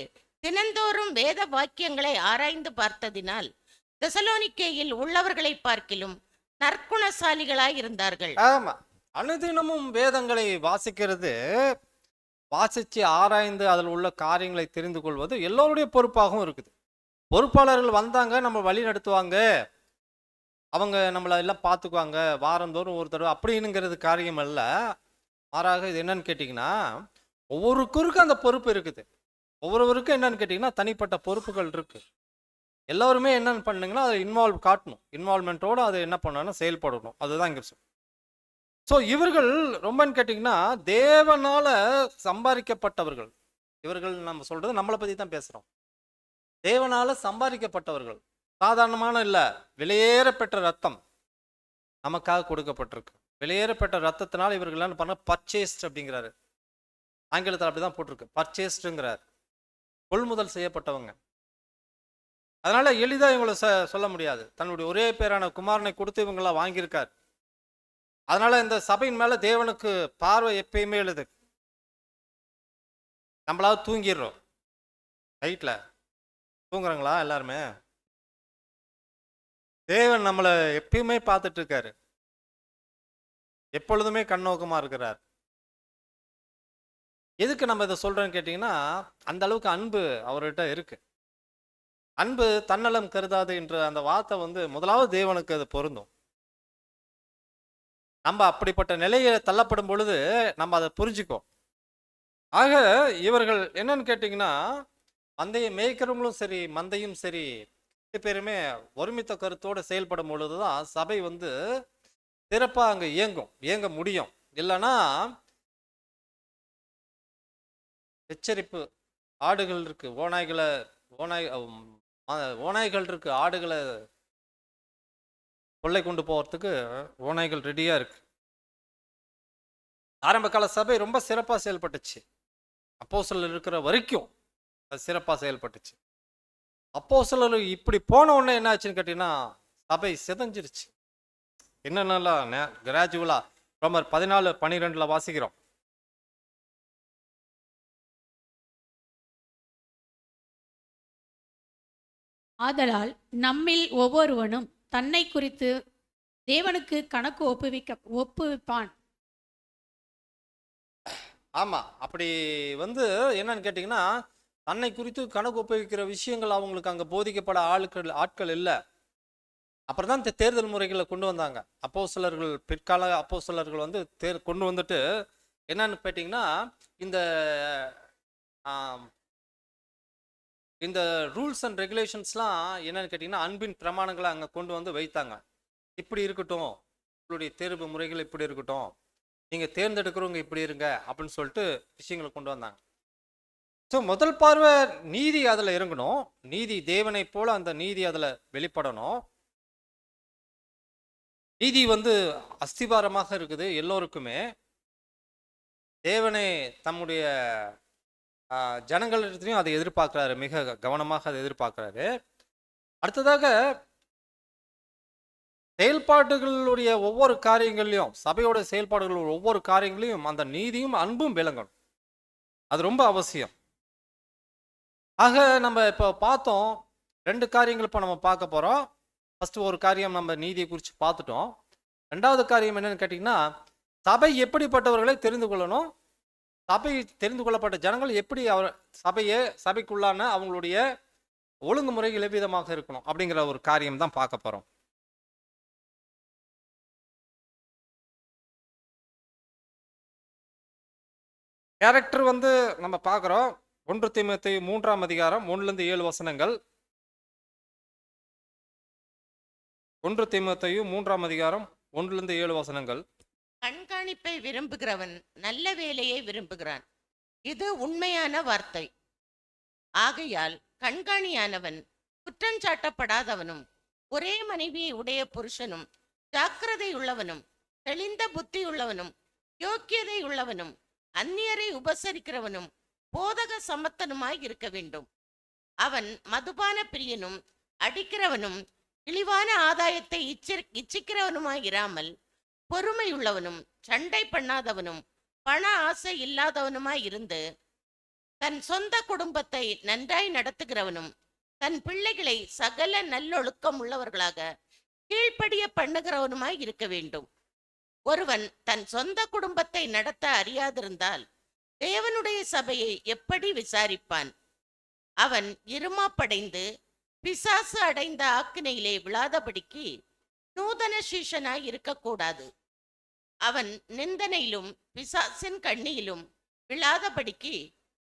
தினந்தோறும் வேத வாக்கியங்களை ஆராய்ந்து பார்த்ததினால் தெசலோனிக்கேயில் உள்ளவர்களை பார்க்கிலும் நற்குணசாலிகளாய் இருந்தார்கள். ஆமா, அனுதினமும் வேதங்களை வாசிச்சு ஆராய்ந்து அதில் உள்ள காரியங்களை தெரிந்து கொள்வது எல்லோருடைய பொறுப்பாகவும் இருக்குது. பொறுப்பாளர்கள் வந்தாங்க, நம்ம வழி நடத்துவாங்க, அவங்க நம்மளை எல்லாம் பார்த்துக்குவாங்க, வாரந்தோறும் ஒரு தடவை அப்படின்னுங்கிறது காரியம் அல்ல. மாறாக இது என்னன்னு கேட்டிங்கன்னா, ஒவ்வொருவருக்கும் அந்த பொறுப்பு இருக்குது. ஒவ்வொருவருக்கும் என்னன்னு கேட்டிங்கன்னா தனிப்பட்ட பொறுப்புகள் இருக்கு. எல்லோருமே என்னன்னு பண்ணுங்கன்னா அதை இன்வால்மெண்ட்டோடு அதை என்ன பண்ணணும், செயல்படணும். அதுதான் இங்கே. ஸோ இவர்கள் ரொம்பன்னு கேட்டிங்கன்னா தேவனால சம்பாதிக்கப்பட்டவர்கள். இவர்கள் நம்ம சொல்றது நம்மளை பற்றி தான் பேசுகிறோம். தேவனால சம்பாதிக்கப்பட்டவர்கள், சாதாரணமான இல்லை, விலையேறப்பெற்ற ரத்தம் நமக்காக கொடுக்கப்பட்டிருக்கு. விலையேறப்பெற்ற ரத்தத்தினால் இவர்கள் என்ன பண்ண பர்ச்சேஸ்ட் அப்படிங்கிறாரு. ஆங்கிலத்தில் அப்படிதான் போட்டிருக்கு, பர்ச்சேஸ்டுங்கிறார், கொள்முதல் செய்யப்பட்டவங்க. அதனால எளிதா இவங்களை சொல்ல முடியாது. தன்னுடைய ஒரே பேரான குமாரனை கொடுத்து இவங்கள வாங்கியிருக்கார். அதனால இந்த சபையின் மேல தேவனுக்கு பார்வை எப்பயுமே எழுது. நம்மளாவது தூங்கிடுறோம், நைட்ல தூங்குறாங்களா எல்லாருமே? தேவன் நம்மளை எப்பயுமே பார்த்துட்டு இருக்காரு, எப்பொழுதுமே கண்ணோக்கமா இருக்கிறார். எதுக்கு நம்ம இதை சொல்றோன்னு கேட்டீங்கன்னா, அந்த அளவுக்கு அன்பு அவர்கிட்ட இருக்கு. அன்பு தன்னலம் கருதாது என்ற அந்த வார்த்தை வந்து முதலாவது தேவனுக்கு அது பொருந்தும். நம்ம அப்படிப்பட்ட நிலையை தள்ளப்படும் பொழுது நம்ம அதை புரிஞ்சுக்கோ. ஆக இவர்கள் என்னன்னு கேட்டீங்கன்னா, மந்தையை மேய்க்கிறவங்களும் சரி, மந்தையும் சரி, 2 பேருமே ஒருமித்த கருத்தோடு செயல்படும் பொழுதுதான் சபை வந்து சிறப்பா அங்க இயங்க முடியும். இல்லைன்னா எச்சரிப்பு, ஆடுகள் இருக்கு, ஓநாய்கள் இருக்கு, ஆடுகளை கொள்ளை கொண்டு போறதுக்கு ஓநாய்கள் ரெடியா இருக்கு. ஆரம்ப கால சபை ரொம்ப சிறப்பா செயல்பட்டுச்சு, அப்போஸ்தலர் இருக்கிற வரைக்கும் அது சிறப்பா செயல்பட்டுச்சு. அப்போஸ்தலர் இப்படி போன உடனே என்ன ஆச்சுன்னு கேட்டீங்கன்னா, சபை சிதைஞ்சிருச்சு. என்னென்னலாம் கிராஜுவலா ரோமர் 14:12 வாசிக்கிறோம். ஆதலால் நம்மில் ஒவ்வொருவனும் தன்னை குறித்து தேவனுக்கு கணக்கு ஒப்புவிப்பான். ஆமா, அப்படி வந்து என்னன்னு கேட்டீங்கன்னா, தன்னை குறித்து கணக்கு ஒப்புவிக்கிற விஷயங்கள் அவங்களுக்கு அங்க போதிக்கப்பட ஆட்கள் இல்லை. அப்புறம் தான் இந்த தேர்தல் முறைகளை கொண்டு வந்தாங்க அப்போஸ்தலர்கள். பிற்கால அப்போஸ்தலர்கள் வந்து கொண்டு வந்துட்டு என்னன்னு கேட்டிங்கன்னா, இந்த இந்த ரூல்ஸ் அண்ட் ரெகுலேஷன்ஸ்லாம் என்னன்னு கேட்டிங்கன்னா, அன்பின் பிரமாணங்களை அங்கே கொண்டு வந்து வைத்தாங்க. இப்படி இருக்கட்டும், உங்களுடைய தேர்வு முறைகள் இப்படி இருக்கட்டும், நீங்கள் தேர்ந்தெடுக்கிறவங்க இப்படி இருங்க அப்படின்னு சொல்லிட்டு விஷயங்களை கொண்டு வந்தாங்க. ஸோ முதல் பார்வை நீதி அதில் இறங்கணும், நீதி தேவனை போல அந்த நீதி அதில் வெளிப்படணும். நீதி வந்து அஸ்திபாரமாக இருக்குது எல்லோருக்குமே. தேவனை தம்முடைய ஜனங்களிடத்துலையும் அதை எதிர்பார்க்கிறாரு, மிக கவனமாக அதை எதிர்பார்க்கிறாரு. அடுத்ததாக செயல்பாடுகளுடைய ஒவ்வொரு காரியங்களையும், சபையோட செயல்பாடுகள் ஒவ்வொரு காரியங்களையும் அந்த நீதியும் அன்பும் விளங்கணும். அது ரொம்ப அவசியம். ஆக நம்ம இப்போ பார்த்தோம் 2 காரியங்கள் இப்போ நம்ம பார்க்க போகிறோம். ஃபர்ஸ்ட் ஒரு காரியம் நம்ம நீதியை குறித்து பார்த்துட்டோம். 2வது காரியம் என்னன்னு கேட்டிங்கன்னா, சபை எப்படிப்பட்டவர்களை தெரிந்து கொள்ளணும், சபை தெரிந்து கொள்ளப்பட்ட ஜனங்கள் எப்படி சபைக்குள்ளான அவங்களுடைய ஒழுங்குமுறைகள் எவ்விதமாக இருக்கணும் அப்படிங்கிற ஒரு காரியம் தான் பார்க்க போகிறோம். கேரக்டர் வந்து நம்ம பார்க்குறோம். 1 தீமோத்தேயு 3ஆம் அதிகாரம் 1-7 வசனங்கள். 1 தீமோத்தேயு 3ஆம் அதிகாரம் 1-7 வசனங்கள். கண்காணிப்பை விரும்புகிறவன் நல்ல வேலையை விரும்புகிறான், இது உண்மையான வார்த்தை. ஆகையால் கண்காணியானவன் குற்றஞ்சாட்டப்படாதவனும் ஒரே மனைவியை உடைய புருஷனும் ஜாக்கிரதை உள்ளவனும் தெளிந்த புத்தி உள்ளவனும் யோக்கியதை உள்ளவனும் அந்நியரை உபசரிக்கிறவனும் போதக சமத்தனுமாய் இருக்க வேண்டும். அவன் மதுபான பிரியனும் அடிக்கிறவனும் இழிவான ஆதாயத்தை இச்சிக்கிறவனுமாய் இராமல் பொறுமையுள்ளவனும் சண்டை பண்ணாதவனும் பண ஆசை இல்லாதவனுமாய் இருந்து தன் சொந்த குடும்பத்தை நன்றாய் நடத்துகிறவனும் தன் பிள்ளைகளை சகல நல்லொழுக்கம் உள்ளவர்களாக கீழ்ப்படிய பண்ணுகிறவனுமாய் இருக்க வேண்டும். ஒருவன் தன் சொந்த குடும்பத்தை நடத்த அறியாதிருந்தால் தேவனுடைய சபையை எப்படி விசாரிப்பான்? அவன் இருமாப்படைந்து பிசாசு அடைந்த ஆக்கினையிலே விழாதபடிக்கு நூதன சீஷனாய் இருக்கக்கூடாது. அவன் நிந்தனையிலும் பிசாசின் கண்ணியிலும் விழாதபடிக்கு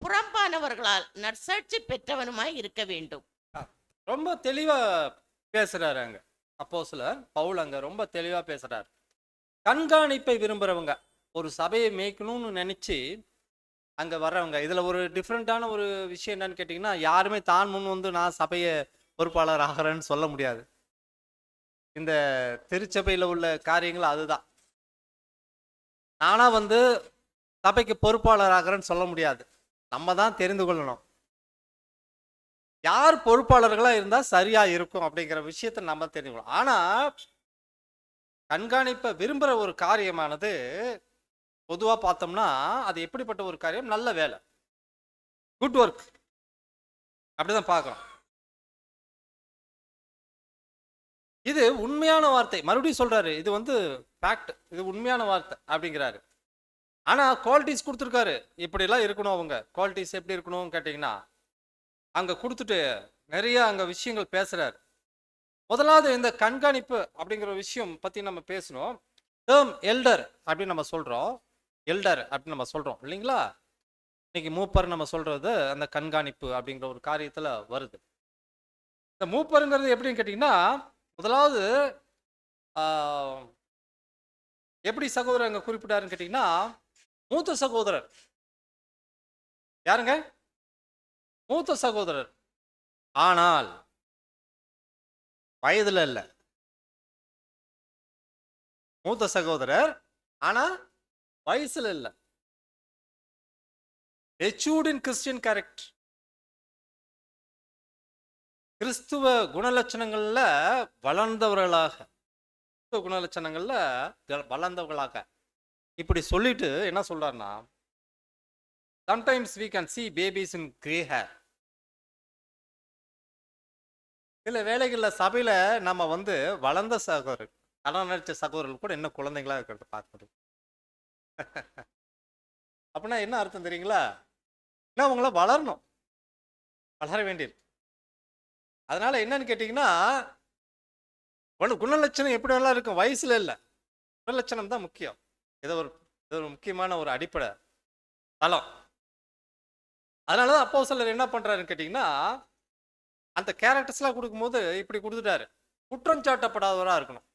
புறம்பானவர்களால் நற்சாட்சி பெற்றவனுமாய் இருக்க வேண்டும். ரொம்ப தெளிவா பேசுறாரு அங்க அப்போஸ்தலர் பவுல். அங்க ரொம்ப தெளிவா பேசுறாரு. கண்காணிப்பை விரும்புறவங்க, ஒரு சபையை மேய்க்கணும்னு நினைச்சு அங்க வர்றவங்க. இதுல ஒரு டிஃப்ரெண்டான ஒரு விஷயம் என்னன்னு கேட்டீங்கன்னா, யாருமே தான் முன் வந்து நான் சபையை பொறுப்பாளர் ஆகிறேன்னு சொல்ல முடியாது. இந்த திருச்சபையில உள்ள காரியங்கள் அதுதான். நானா வந்து சபைக்கு பொறுப்பாளராகிறேன்னு சொல்ல முடியாது. நம்ம தான் தெரிந்து கொள்ளணும் யார் பொறுப்பாளர்களா இருந்தா சரியா இருக்கும் அப்படிங்கிற விஷயத்தை நம்ம தெரிஞ்சுக்கணும். ஆனா கண்காணிப்பை விரும்புற ஒரு காரியமானது பொதுவா பார்த்தோம்னா அது எப்படிப்பட்ட ஒரு காரியம்? நல்ல வேலை, குட் ஒர்க், அப்படிதான் பார்க்கிறோம். இது உண்மையான வார்த்தை. மறுபடியும் சொல்றாரு, இது வந்து ஃபேக்ட், இது உண்மையான வார்த்தை அப்படிங்கிறாரு. ஆனா குவாலிட்டிஸ் கொடுத்துருக்காரு, இப்படிலாம் இருக்கணும். அவங்க குவாலிட்டிஸ் எப்படி இருக்கணும் கேட்டீங்கன்னா அங்க கொடுத்துட்டு நிறைய அங்க விஷயங்கள் பேசுறாரு. முதலாவது இந்த கண்காணிப்பு அப்படிங்கிற விஷயம் பத்தி நம்ம பேசணும். டேர்ம் எல்டர் அப்படின்னு நம்ம சொல்றோம், எல்டர் அப்படின்னு நம்ம சொல்றோம் இல்லைங்களா? இன்னைக்கு மூப்பர் நம்ம சொல்றது அந்த கண்காணிப்பு அப்படிங்கிற ஒரு காரியத்துல வருது. இந்த மூப்பருங்கிறது எப்படின்னு கேட்டீங்கன்னா முதலாவது எப்படி சகோதரர் அங்க குறிப்பிட்டாருன்னு கேட்டீங்கன்னா மூத்த சகோதரர். யாருங்க? மூத்த சகோதரர். ஆனால் வயதுல இல்ல. மூத்த சகோதரர் ஆனா வயசுல இல்ல. மெச்சூர்ட் இன் கிறிஸ்டியன் கேரக்டர். கிறிஸ்துவ குணலட்சணங்கள்ல வளர்ந்தவர்களாக, குணலட்சணங்கள்ல வளர்ந்தவர்களாக இப்படி சொல்லிட்டு என்ன சொல்றாருன்னா sometimes we can see babies in gray hair. சில வேளைகள்ல சபையில நம்ம வந்து வளர்ந்த சகோதரர், கடன் நடிச்ச சகோதரர்கள் கூட என்ன குழந்தைங்களா இருக்கிறத பார்க்கணும். அப்படின்னா என்ன அர்த்தம் தெரியுங்களா? ஏன்னா அவங்கள வளரணும், வளர வேண்டியது. அதனால என்னன்னு கேட்டீங்கன்னா குணலட்சணம் எப்படி வேணாலும் இருக்கும், வயசுல இல்லை, குணலட்சணம் தான் முக்கியம். இது ஒரு முக்கியமான ஒரு அடிப்படை தளம். அதனாலதான் அப்போஸ்தலர் என்ன பண்றாருன்னு கேட்டீங்கன்னா அந்த கேரக்டர்ஸ்லாம் கொடுக்கும்போது இப்படி கொடுத்துட்டாரு. குற்றம் சாட்டப்படாதவராக இருக்கணும்.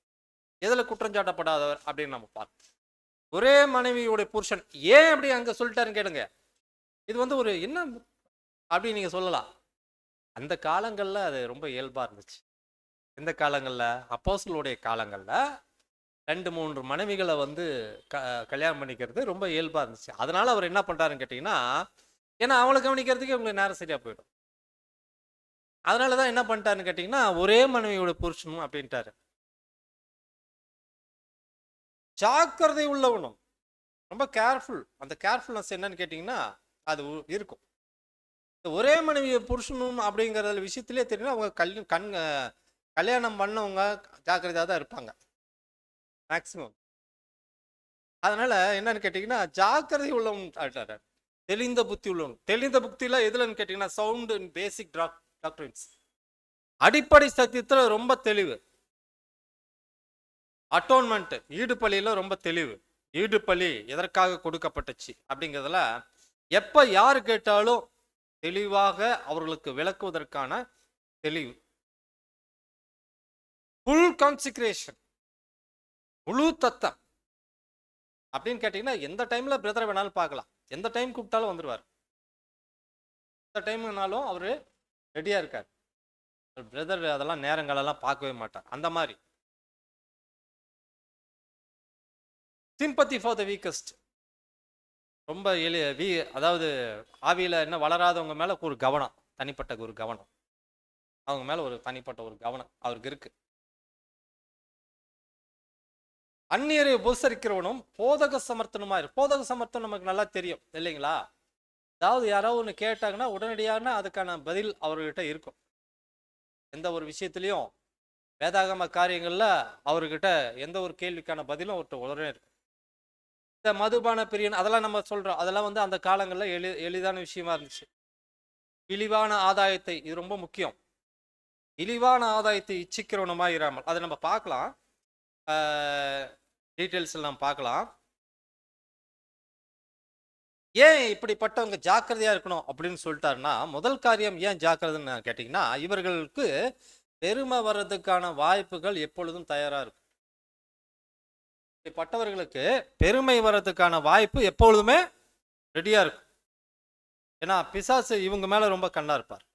எதில் குற்றம் சாட்டப்படாதவர் அப்படின்னு நம்ம பார்க்கணும். ஒரே மனைவியோட புருஷன். ஏன் அப்படி அங்கே சொல்லிட்டாருன்னு கேளுங்க. இது வந்து ஒரு என்ன அப்படின்னு நீங்கள் சொல்லலாம். அந்த காலங்களில் அது ரொம்ப இயல்பாக இருந்துச்சு. இந்த காலங்களில் அப்போஸ்தலருடைய காலங்களில் 2-3 மனைவிகளை வந்து கல்யாணம் பண்ணிக்கிறது ரொம்ப இயல்பாக இருந்துச்சு. அதனால அவர் என்ன பண்ணுறாருன்னு கேட்டிங்கன்னா ஏன்னா அவளை கவனிக்கிறதுக்கு உங்களுக்கு நேரம் சரியாக போயிடும். அதனால தான் என்ன பண்ணிட்டாருன்னு கேட்டிங்கன்னா ஒரே மனைவியோட புருஷனும் அப்படின்ட்டாரு. ஜாக்கிரதை உள்ளவனும், ரொம்ப கேர்ஃபுல். அந்த கேர்ஃபுல்னஸ் என்னன்னு கேட்டிங்கன்னா அது இருக்கும். ஒரே மனைவி புருஷனும் அப்படிங்கிற விஷயத்திலே தெரியும். அவங்க கல்யாணம் பண்ணவங்க ஜாக்கிரதையாக தான் இருப்பாங்க மேக்சிமம். அதனால என்னன்னு கேட்டிங்கன்னா ஜாக்கிரதை உள்ளவன் ஆட்டாரு, தெளிந்த புத்தி உள்ளவன். தெளிந்த புத்தியில் எதுலன்னு கேட்டிங்கன்னா சவுண்ட் அண்ட் பேசிக் டாக்டரின்ஸ், அடிப்படை சத்தியத்தில் ரொம்ப தெளிவு. அட்டோன்மெண்ட், ஈடுபலியில ரொம்ப தெளிவு. ஈடுபலி எதற்காக கொடுக்கப்பட்டுச்சு அப்படிங்கிறதுல எப்ப யாரு கேட்டாலும் தெளிவாக அவர்களுக்கு விளக்குவதற்கான தெளிவு. ஃபுல் கான்சிக்ரேஷன், முழு தத்தம் அப்படின்னு கேட்டீங்கன்னா எந்த டைம்ல பிரதரை வேணாலும் பார்க்கலாம், எந்த டைம் கூப்பிட்டாலும் வந்துடுவார், எந்த டைம்னாலும் அவரு ரெடியா இருக்கார். பிரதர் அதெல்லாம் நேரங்களெல்லாம் பார்க்கவே மாட்டார். அந்த மாதிரி சிம்பத்தி ஃபார் த வீக்கஸ்ட், ரொம்ப அதாவது ஆவியில என்ன வளராதவங்க மேல ஒரு கவனம், தனிப்பட்ட ஒரு கவனம், அவங்க மேல ஒரு தனிப்பட்ட ஒரு கவனம் அவருக்கு இருக்கு. அந்நியரை உபசரிக்கிறவனும் போதக சமர்த்தனுமா இருக்கு. போதக சமர்த்தம் நமக்கு நல்லா தெரியும் இல்லைங்களா? அதாவது யாராவது ஒன்று கேட்டாங்கன்னா உடனடியான அதுக்கான பதில் அவர்கிட்ட இருக்கும். எந்த ஒரு விஷயத்திலையும் வேதாகம காரியங்கள்ல அவர்கிட்ட எந்த ஒரு கேள்விக்கான பதிலும் அவர்கிட்ட உடனே இருக்கும். இந்த மதுபான பிரியன் அதெல்லாம் நம்ம சொல்றோம், அதெல்லாம் வந்து அந்த காலங்களில் எளிதான விஷயமா இருந்துச்சு. இழிவான ஆதாயத்தை, இது ரொம்ப முக்கியம், இழிவான ஆதாயத்தை இச்சிக்கிறவனுமா இராமல், அதை நம்ம பார்க்கலாம், டீட்டெயில்ஸ் எல்லாம் பார்க்கலாம். ஏன் இப்படிப்பட்டவங்க ஜாக்கிரதையா இருக்கணும் அப்படின்னு சொல்லிட்டாருன்னா முதல் காரியம் ஏன் ஜாக்கிரதைன்னு கேட்டீங்கன்னா இவர்களுக்கு பெருமை வர்றதுக்கான வாய்ப்புகள் எப்பொழுதும் தயாரா இருக்கும். இப்படிப்பட்டவர்களுக்கு பெருமை வர்றதுக்கான வாய்ப்பு எப்பொழுதுமே ரெடியா இருக்கும். ஏன்னா பிசாசு இவங்க மேல ரொம்ப கண்ணா இருப்பார்.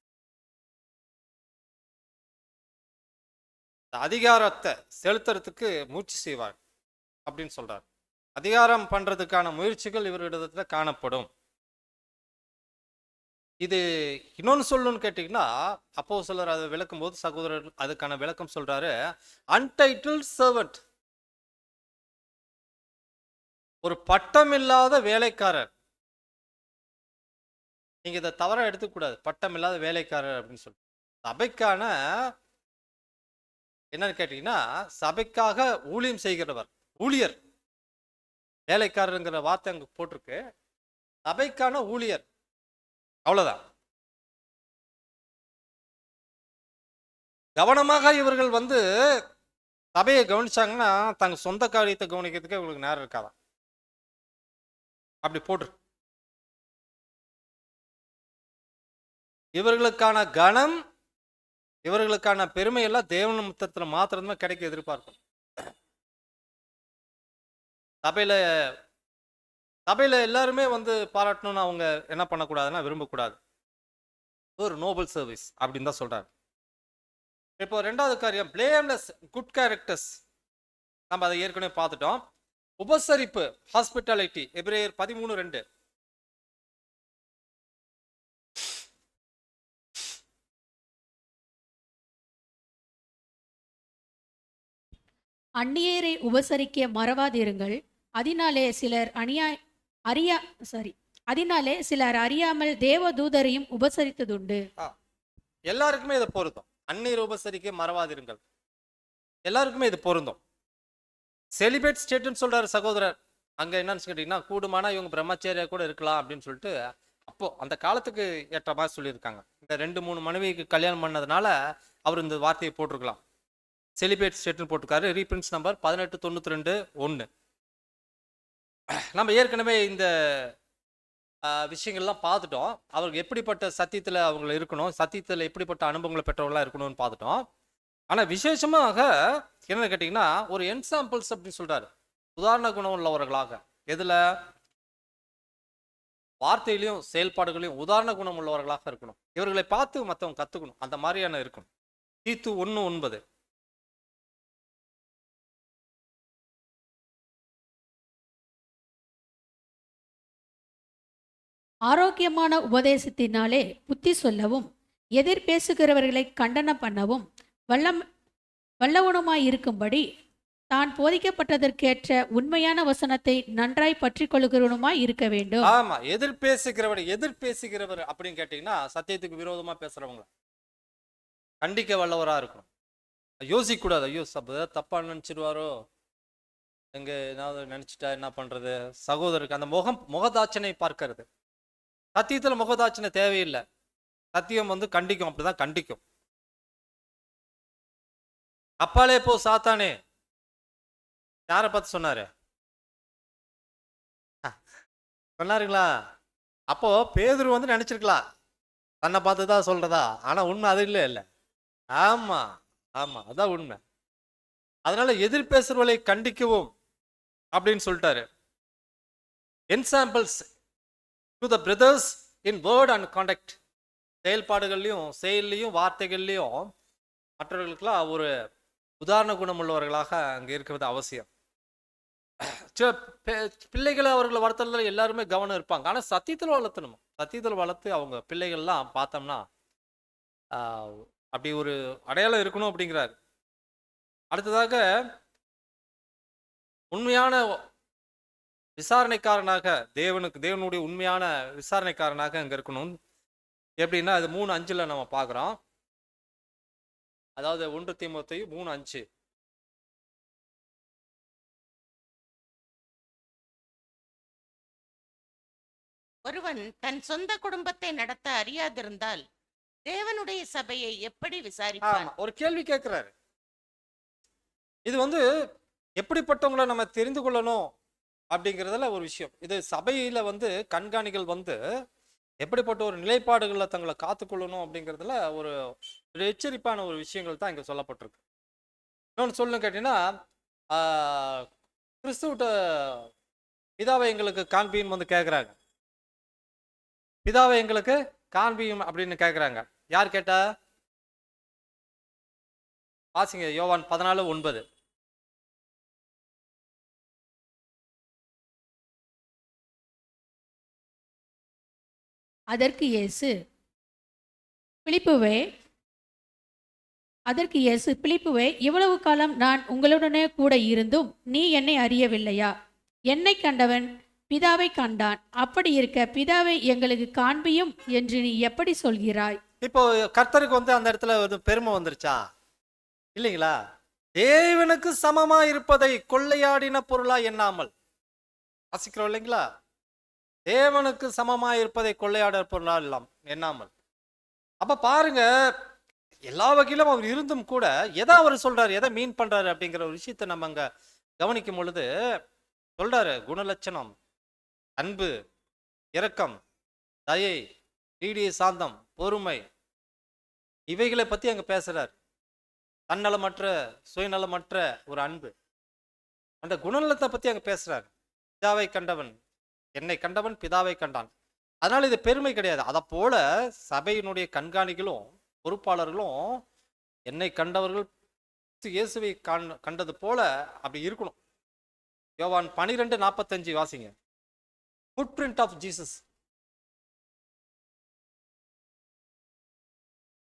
அதிகாரத்தை செலுத்துறதுக்கு முயற்சி செய்வார் அப்படின்னு சொல்றாரு. அதிகாரம் பண்றதுக்கான முயற்சிகள் இவரிடத்துல காணப்படும். இது இன்னொன்னு சொல்லணும்னு கேட்டீங்கன்னா, அப்போஸ்தலர் அதை விளக்கும் போது சகோதரர் அதுக்கான விளக்கம் சொல்றாரு. அன்டைட்டில்ட் சர்வன்ட், ஒரு பட்டமில்லாத வேலைக்காரர். நீங்க இதை தவறா எடுத்துக்கூடாது. பட்டமில்லாத வேலைக்காரர் அப்படின்னு சொல்லி சபைக்கான என்னன்னு கேட்டீங்கன்னா, சபைக்காக ஊழியம் செய்கிறவர், ஊழியர். வேலைக்காரருங்கிற வார்த்தை அங்க போட்டிருக்கு. சபைக்கான ஊழியர், அவ்வளவுதான். கவனமாக இவர்கள் சபையை கவனிச்சாங்கன்னா தங்க சொந்த காரியத்தை கவனிக்கிறதுக்கு இவங்களுக்கு நேரம் இருக்காதான். அப்படி போட்டு இவர்களுக்கான கனம், இவர்களுக்கான பெருமை எல்லாம் தேவன் முத்தத்துல மாத்திரமே கிடைக்க எதிர்பார்க்கும். சபையில எல்லாருமே பாராட்டணும்னு அவங்க என்ன பண்ணக்கூடாதுன்னா விரும்பக்கூடாது. ஒரு நோபல் சர்வீஸ் அப்படின்னு தான் சொல்றாரு. இப்போ ரெண்டாவது காரியம், பிளேம்லெஸ் குட் கேரக்டர்ஸ். நம்ம அதை ஏற்கனவே பார்த்துட்டோம். உபசரிப்பு, ஹாஸ்பிட்டாலிட்டி, எபிரேயர் 13:2. அந்நியரை உபசரிக்க மறவாதிருங்கள், அதனாலே சிலர் அறியாமல் தேவதூதரையும் உபசரித்ததுண்டு. எல்லாருக்குமே இது பொருந்தும். அந்நியரை உபசரிக்க மறவாதிருங்கள், எல்லாருக்குமே இது பொருந்தும். செலிபேட் ஸ்டேட்னு சொல்றாரு சகோதரர். அங்க என்னன்னு கேட்டீங்கன்னா, கூடுமானா இவங்க பிரம்மச்சேரியா கூட இருக்கலாம் அப்படின்னு சொல்லிட்டு அப்போ அந்த காலத்துக்கு ஏற்ற மாதிரி சொல்லியிருக்காங்க. இந்த 2-3 மனைவிக்கு கல்யாணம் பண்ணதுனால அவர் இந்த வார்த்தையை போட்டிருக்கலாம். செலிபேட் ஸ்டேட்னு போட்டிருக்காரு. ரீபிரின்ஸ் நம்பர் 1892-1. நம்ம ஏற்கனவே இந்த விஷயங்கள்லாம் பார்த்துட்டோம். அவருக்கு எப்படிப்பட்ட சத்தியத்தில் அவங்கள இருக்கணும், சத்தியத்தில் எப்படிப்பட்ட அனுபவங்களை பெற்றவர்களாக இருக்கணும்னு பார்த்துட்டோம். ஆனால் விசேஷமாக என்னன்னு கேட்டிங்கன்னா, ஒரு எக்ஸாம்பிள்ஸ் அப்படின்னு சொல்றாரு. உதாரண குணம் உள்ளவர்களாக, எதுல? வார்த்தையிலையும் செயல்பாடுகளையும் உதாரண குணம் உள்ளவர்களாக இருக்கணும். இவர்களை பார்த்து மற்றவங்க கற்றுக்கணும். அந்த மாதிரியான இருக்கணும். தீத்து 1:9. ஆரோக்கியமான உபதேசத்தினாலே புத்தி சொல்லவும், எதிர் பேசுகிறவர்களை கண்டனம் பண்ணவும் வல்லவனுமாய் இருக்கும்படி தான் போதிக்கப்பட்டதற்கேற்ற உண்மையான வசனத்தை நன்றாய் பற்றி கொள்ளுகிறவனுமாய் இருக்க வேண்டும். ஆமா, எதிர் பேசுகிறவர் அப்படின்னு கேட்டீங்கன்னா, சத்தியத்துக்கு விரோதமா பேசுறவங்க கண்டிக்க வல்லவரா இருக்கணும். யோசிக்க கூடாது. ஐயோ தப்பா நினைச்சிருவாரோ, எங்க ஏதாவது நினைச்சிட்டா என்ன பண்றது. சகோதரருக்கு அந்த முகதாட்சனை பார்க்கிறது. சத்தியத்துல முகதாட்சனை தேவையில்லை. சத்தியம் கண்டிக்கும், அப்படிதான் கண்டிக்கும். அப்பாலே போ சாத்தானே, யாரை பார்த்து சொன்னாரு? சொன்னாருங்களா? அப்போ பேதுரு நினைச்சிருக்கலாம் தன்னை பார்த்துதான் சொல்றதா. ஆனா உண்மை அது இல்லை. ஆமா ஆமா, அதான் உண்மை. அதனால எதிர் பேசுறவர்களை கண்டிக்கவும் அப்படின்னு சொல்லிட்டாரு. Examples to the brothers in word and conduct. செயல்பாடுகள்லையும் செயல்லையும் வார்த்தைகள்லையும் மற்றவர்களுக்கெல்லாம் ஒரு உதாரண குணம் உள்ளவர்களாக அங்கே இருக்கிறது அவசியம். பிள்ளைகளை அவர்களை வளர்த்துறதுல எல்லாருமே கவனம் இருப்பாங்க. ஆனால் சத்தியத்தில் வளர்த்தணும். சத்தியத்தில் வளர்த்து அவங்க பிள்ளைகள்லாம் பார்த்தோம்னா அப்படி ஒரு அடையாளம் இருக்கணும் அப்படிங்கிறாரு. அடுத்ததாக உண்மையான விசாரணைக்காரனாக, தேவனுடைய உண்மையான விசாரணைக்காரனாக அங்கே இருக்கணும். எப்படின்னா அது 3:5 நம்ம பார்க்குறோம். அதாவது 1 தீமோத்தேயு 3:5. ஒருவன் தன் சொந்த குடும்பத்தை நடத்த அறியாதிருந்தால் தேவனுடைய சபையை எப்படி விசாரிப்பான்? ஒரு கேள்வி கேட்கிறாரு. இது எப்படிப்பட்டவங்களை நம்ம தெரிந்து கொள்ளணும் அப்படிங்கிறதுல ஒரு விஷயம். இது சபையில கண்காணிகள் எப்படிப்பட்ட ஒரு நிலைப்பாடுகளில் தங்களை காத்துக்கொள்ளணும் அப்படிங்கிறதுல ஒரு எச்சரிப்பான ஒரு விஷயங்கள் தான் இங்கே சொல்லப்பட்டிருக்கு. இன்னொன்று சொல்லணும் கேட்டீங்கன்னா, கிறிஸ்துவிட்ட பிதாவை எங்களுக்கு காண்பியும் கேட்குறாங்க. பிதாவை எங்களுக்கு காண்பியும் அப்படின்னு கேட்குறாங்க. யார் கேட்டா? வாசிங்க, யோவான் 14:9. அதற்கு இயேசு பிலிப்புவே பிலிப்புவே, இவ்வளவு காலம் நான் உங்களுடனே கூட இருந்தும் நீ என்னை அறியவில்லையா? என்னை கண்டவன் பிதாவை கண்டான். அப்படி இருக்க பிதாவை எங்களுக்கு காண்பியும் என்று நீ எப்படி சொல்கிறாய்? இப்போ கர்த்தருக்கு வந்து அந்த இடத்துல ஒரு பெருமை வந்துருச்சா? இல்லைங்களா? தேவனுக்கு சமமா இருப்பதை கொள்ளையாடின பொருளா எண்ணாமல், வாசிக்கிறோம் இல்லைங்களா? தேவனுக்கு சமமா இருப்பதை கொள்ளையாட பொருளா எல்லாம் எண்ணாமல். அப்ப பாருங்க, எல்லா வகையிலும் அவர் இருந்தும் கூட எதை அவர் சொல்றாரு, எதை மீன் பண்றாரு அப்படிங்கிற ஒரு விஷயத்தை நம்ம அங்க கவனிக்கும் பொழுது சொல்றாரு. குணலட்சணம், அன்பு, இரக்கம், தயை, நீடிய சாந்தம், பொறுமை, இவைகளை பத்தி அங்க பேசுறார். தன்னலமற்ற, சுயநலமற்ற ஒரு அன்பு, அந்த குணநலத்தை பத்தி அங்க பேசுறாரு. பிதாவை கண்டவன், என்னை கண்டவன் பிதாவை கண்டான். அதனால இது பெருமை கிடையாது. அதை போல சபையினுடைய கண்காணிகளும் பொறுப்பாளர்களும் என்னை கண்டவர்கள் இயேசுவை கண்டது போல அப்படி இருக்கணும். யோவான் 12:45 வாசிங்க. Footprint of Jesus.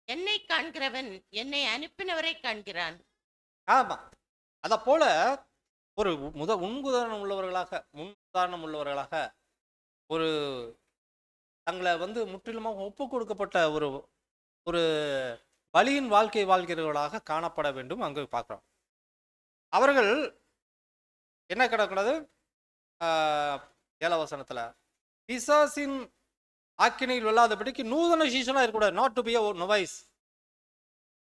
என்னை காண்கிறவன் என்னை அனுப்பினவரை காண்கிறான். ஆமா, அத போல ஒரு முன்னுதாரணம் உள்ளவர்களாக ஒரு தங்களை வந்து முற்றிலுமாக ஒப்பு கொடுக்கப்பட்ட ஒரு ஒரு பலியின் வாழ்க்கை வாழ்கிறவர்களாக காணப்பட வேண்டும். அங்கு பார்க்கிறோம். அவர்கள் என்ன கிடக்கூடாது? 7 வசனத்துல பிசாசின் ஆக்கினையில் இல்லாதபடிக்கு நூதன சீசனா இருக்கக்கூடாது. Not to be a novice.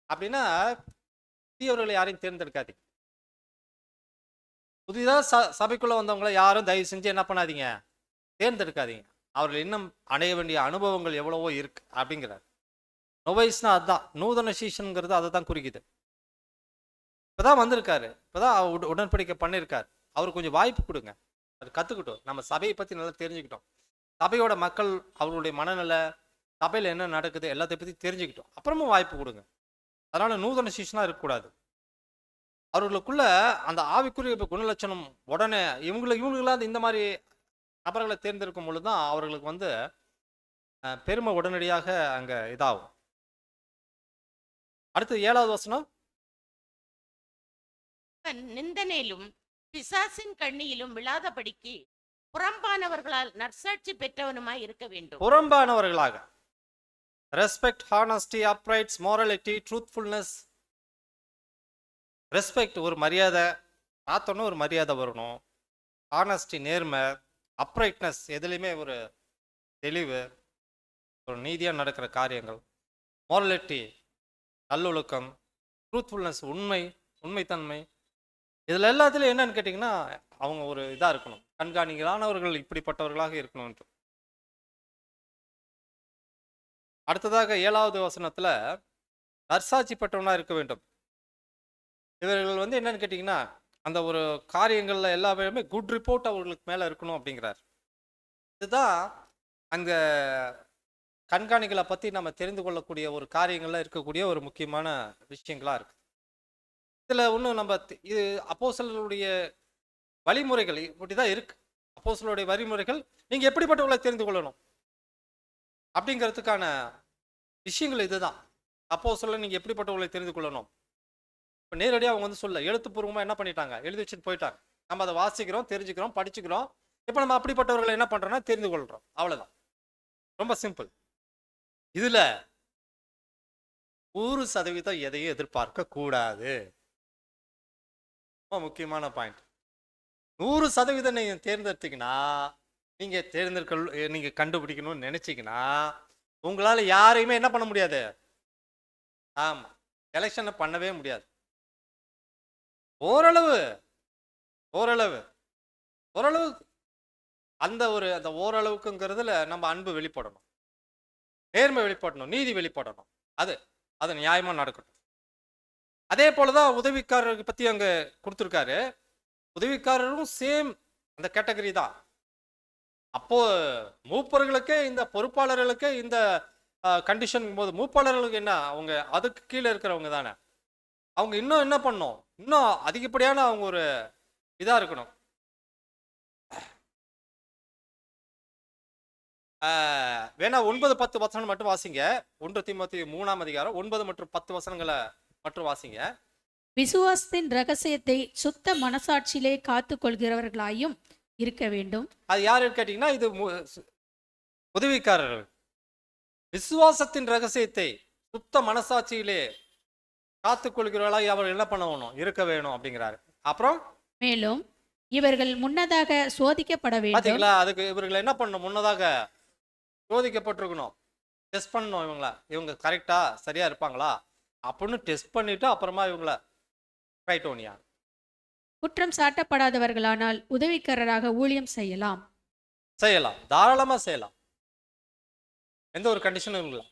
அப்படின்னா புதியவர்களை யாரையும் தேர்ந்தெடுக்காதீங்க. புதிதாக சபைக்குள்ள வந்தவங்களை யாரும் தயவு செஞ்சு என்ன பண்ணாதீங்க, தேர்ந்தெடுக்காதீங்க. அவர்கள் இன்னும் அடைய வேண்டிய அனுபவங்கள் எவ்வளவோ இருக்கு அப்படிங்கிறார். நொவைஸ்னா அதுதான், நூதன சீசனுங்கிறது அதை தான் குறிக்குது. இப்போதான் வந்திருக்காரு, இப்போதான் உடன்படிக்கை பண்ணியிருக்காரு. அவருக்கு கொஞ்சம் வாய்ப்பு கொடுங்க, அது கற்றுக்கிட்டோம். நம்ம சபையை பற்றி நல்லா தெரிஞ்சுக்கிட்டோம். சபையோட மக்கள் அவர்களுடைய மனநிலை, சபையில் என்ன நடக்குது எல்லாத்தை பற்றி தெரிஞ்சுக்கிட்டோம். அப்புறமும் வாய்ப்பு கொடுங்க. அதனால நூதன சீசனாக இருக்கக்கூடாது. அவர்களுக்குள்ள அந்த ஆவிக்குரிய குணலட்சணம் உடனே இவங்களுக்கெல்லாம் இந்த மாதிரி நபர்களை தேர்ந்தெடுக்கும் பொழுது தான் அவர்களுக்கு வந்து பெருமை உடனடியாக அங்க இதாகும். அடுத்து 7வது வசனம். நிந்தனையிலும் பிசாசின் கண்ணியிலும் விழாதபடிக்கு புறம்பானவர்களால் நற்சாட்சி பெற்றவனுமாய் இருக்க வேண்டும். புறம்பானவர்களாக, respect, honesty, uprights, morality, truthfulness. Respect ஒரு மரியாதை, பார்த்தோன்னு ஒரு மரியாதை வரணும். ஹானஸ்டி நேர்மை, அப்ரைட்னஸ் எதுலையுமே ஒரு தெளிவு, ஒரு நீதியாக நடக்கிற காரியங்கள், மாரலிட்டி நல்லொழுக்கம், ட்ரூத்ஃபுல்னஸ் உண்மைத்தன்மை. இதில் எல்லாத்துலையும் என்னன்னு கேட்டிங்கன்னா அவங்க ஒரு இதாக இருக்கணும், கண்காணிகளானவர்கள் இப்படிப்பட்டவர்களாக இருக்கணும். அடுத்ததாக 7வது வசனத்தில் நற்சாட்சி பெற்றவனாக இருக்க வேண்டும். இவர்கள் வந்து என்னன்னு கேட்டிங்கன்னா அந்த ஒரு காரியங்கள்ல எல்லாமே குட் ரிப்போர்ட் அவர்களுக்கு மேலே இருக்கணும் அப்படிங்கிறார். இதுதான் அந்த கண்காணிகளை பற்றி நம்ம தெரிந்து கொள்ளக்கூடிய ஒரு காரியங்கள்ல இருக்கக்கூடிய ஒரு முக்கியமான விஷயங்களா இருக்கு. இதில் ஒன்றும் நம்ம இது அப்போஸ்தலருடைய வழிமுறைகள் இப்படிதான் இருக்கு. அப்போஸ்தலருடைய வழிமுறைகள் நீங்கள் எப்படிப்பட்டவர்களை தெரிந்து கொள்ளணும் அப்படிங்கிறதுக்கான விஷயங்கள் இதுதான். அப்போஸ்தலர் நீங்கள் எப்படிப்பட்டவர்களை தெரிந்து கொள்ளணும். இப்போ நேரடியாக அவங்க வந்து சொல்ல எழுத்துப்பூர்வமாக என்ன பண்ணிட்டாங்க, எழுதி வச்சுட்டு போயிட்டாங்க. நம்ம அதை வாசிக்கிறோம், தெரிஞ்சுக்கிறோம், படிச்சுக்கிறோம். இப்போ நம்ம அப்படிப்பட்டவர்களை என்ன பண்ணுறோம்னா தெரிந்து கொள்கிறோம். அவ்வளோதான், ரொம்ப சிம்பிள். இதில் 100% எதையும் எதிர்பார்க்க கூடாது. ரொம்ப முக்கியமான பாயிண்ட். 100% நீங்கள் தேர்ந்தெடுத்தீங்கன்னா, நீங்கள் கண்டுபிடிக்கணும்னு நினச்சிங்கன்னா உங்களால் யாரையுமே என்ன பண்ண முடியாது, ஆமாம், எலெக்ஷனை பண்ணவே முடியாது. ஓரளவு அந்த ஓரளவுக்குங்கிறதுல நம்ம அன்பு வெளிப்படணும், நேர்மை வெளிப்படணும், நீதி வெளிப்படணும். அது நியாயமா நடக்கட்டும். அதே போலதான் உதவிக்காரருக்கு பத்தி அங்க கொடுத்துருக்காரு. உதவிக்காரரும் சேம் அந்த கேட்டகரி தான். அப்போ மூப்பர்களுக்கே, இந்த பொறுப்பாளர்களுக்கே இந்த கண்டிஷன் போது மூப்பாளர்களுக்கு என்ன, அவங்க அதுக்கு கீழே இருக்கிறவங்க தானே. அவங்க இன்னும் என்ன பண்ணும், இன்னும் அதிகப்படியான அவங்க ஒரு இதா இருக்கணும். வேணா 9-10 வசனம் மட்டும் வாசிங்க. 1 தீமோத்தேயு 3ஆம் அதிகாரம் 9 மற்றும் 10 வசனங்களை மட்டும் வாசிங்க. விசுவாசத்தின் ரகசியத்தை சுத்த மனசாட்சியிலே காத்து கொள்கிறவர்களாயும் இருக்க வேண்டும். அது யாருன்னு கேட்டீங்கன்னா இது உதவிக்காரர்கள். விசுவாசத்தின் ரகசியத்தை சுத்த மனசாட்சியிலே காத்துக்கொள்கிறவர்களாய் அவர் என்ன பண்ணணும், இருக்க வேணும் அப்படிங்கிறாரு. அப்புறம் மேலும் இவர்கள் முன்னதாக சோதிக்கப்பட வேண்டும். பாத்தீங்களா, அதுக்கு இவர்கள் என்ன பண்ணணும், முன்னதாக சோதிக்கப்பட்டிருக்கணும், டெஸ்ட் பண்ணணும். இவங்க கரெக்டா சரியா இருப்பாங்களா அப்படின்னு டெஸ்ட் பண்ணிட்டு அப்புறமா இவங்கள கிரைட்டோனியா. குற்றம் சாட்டப்படாதவர்களானால் உதவிக்காரராக ஊழியம் செய்யலாம். தாராளமா செய்யலாம், எந்த ஒரு கண்டிஷனும் இல்லை.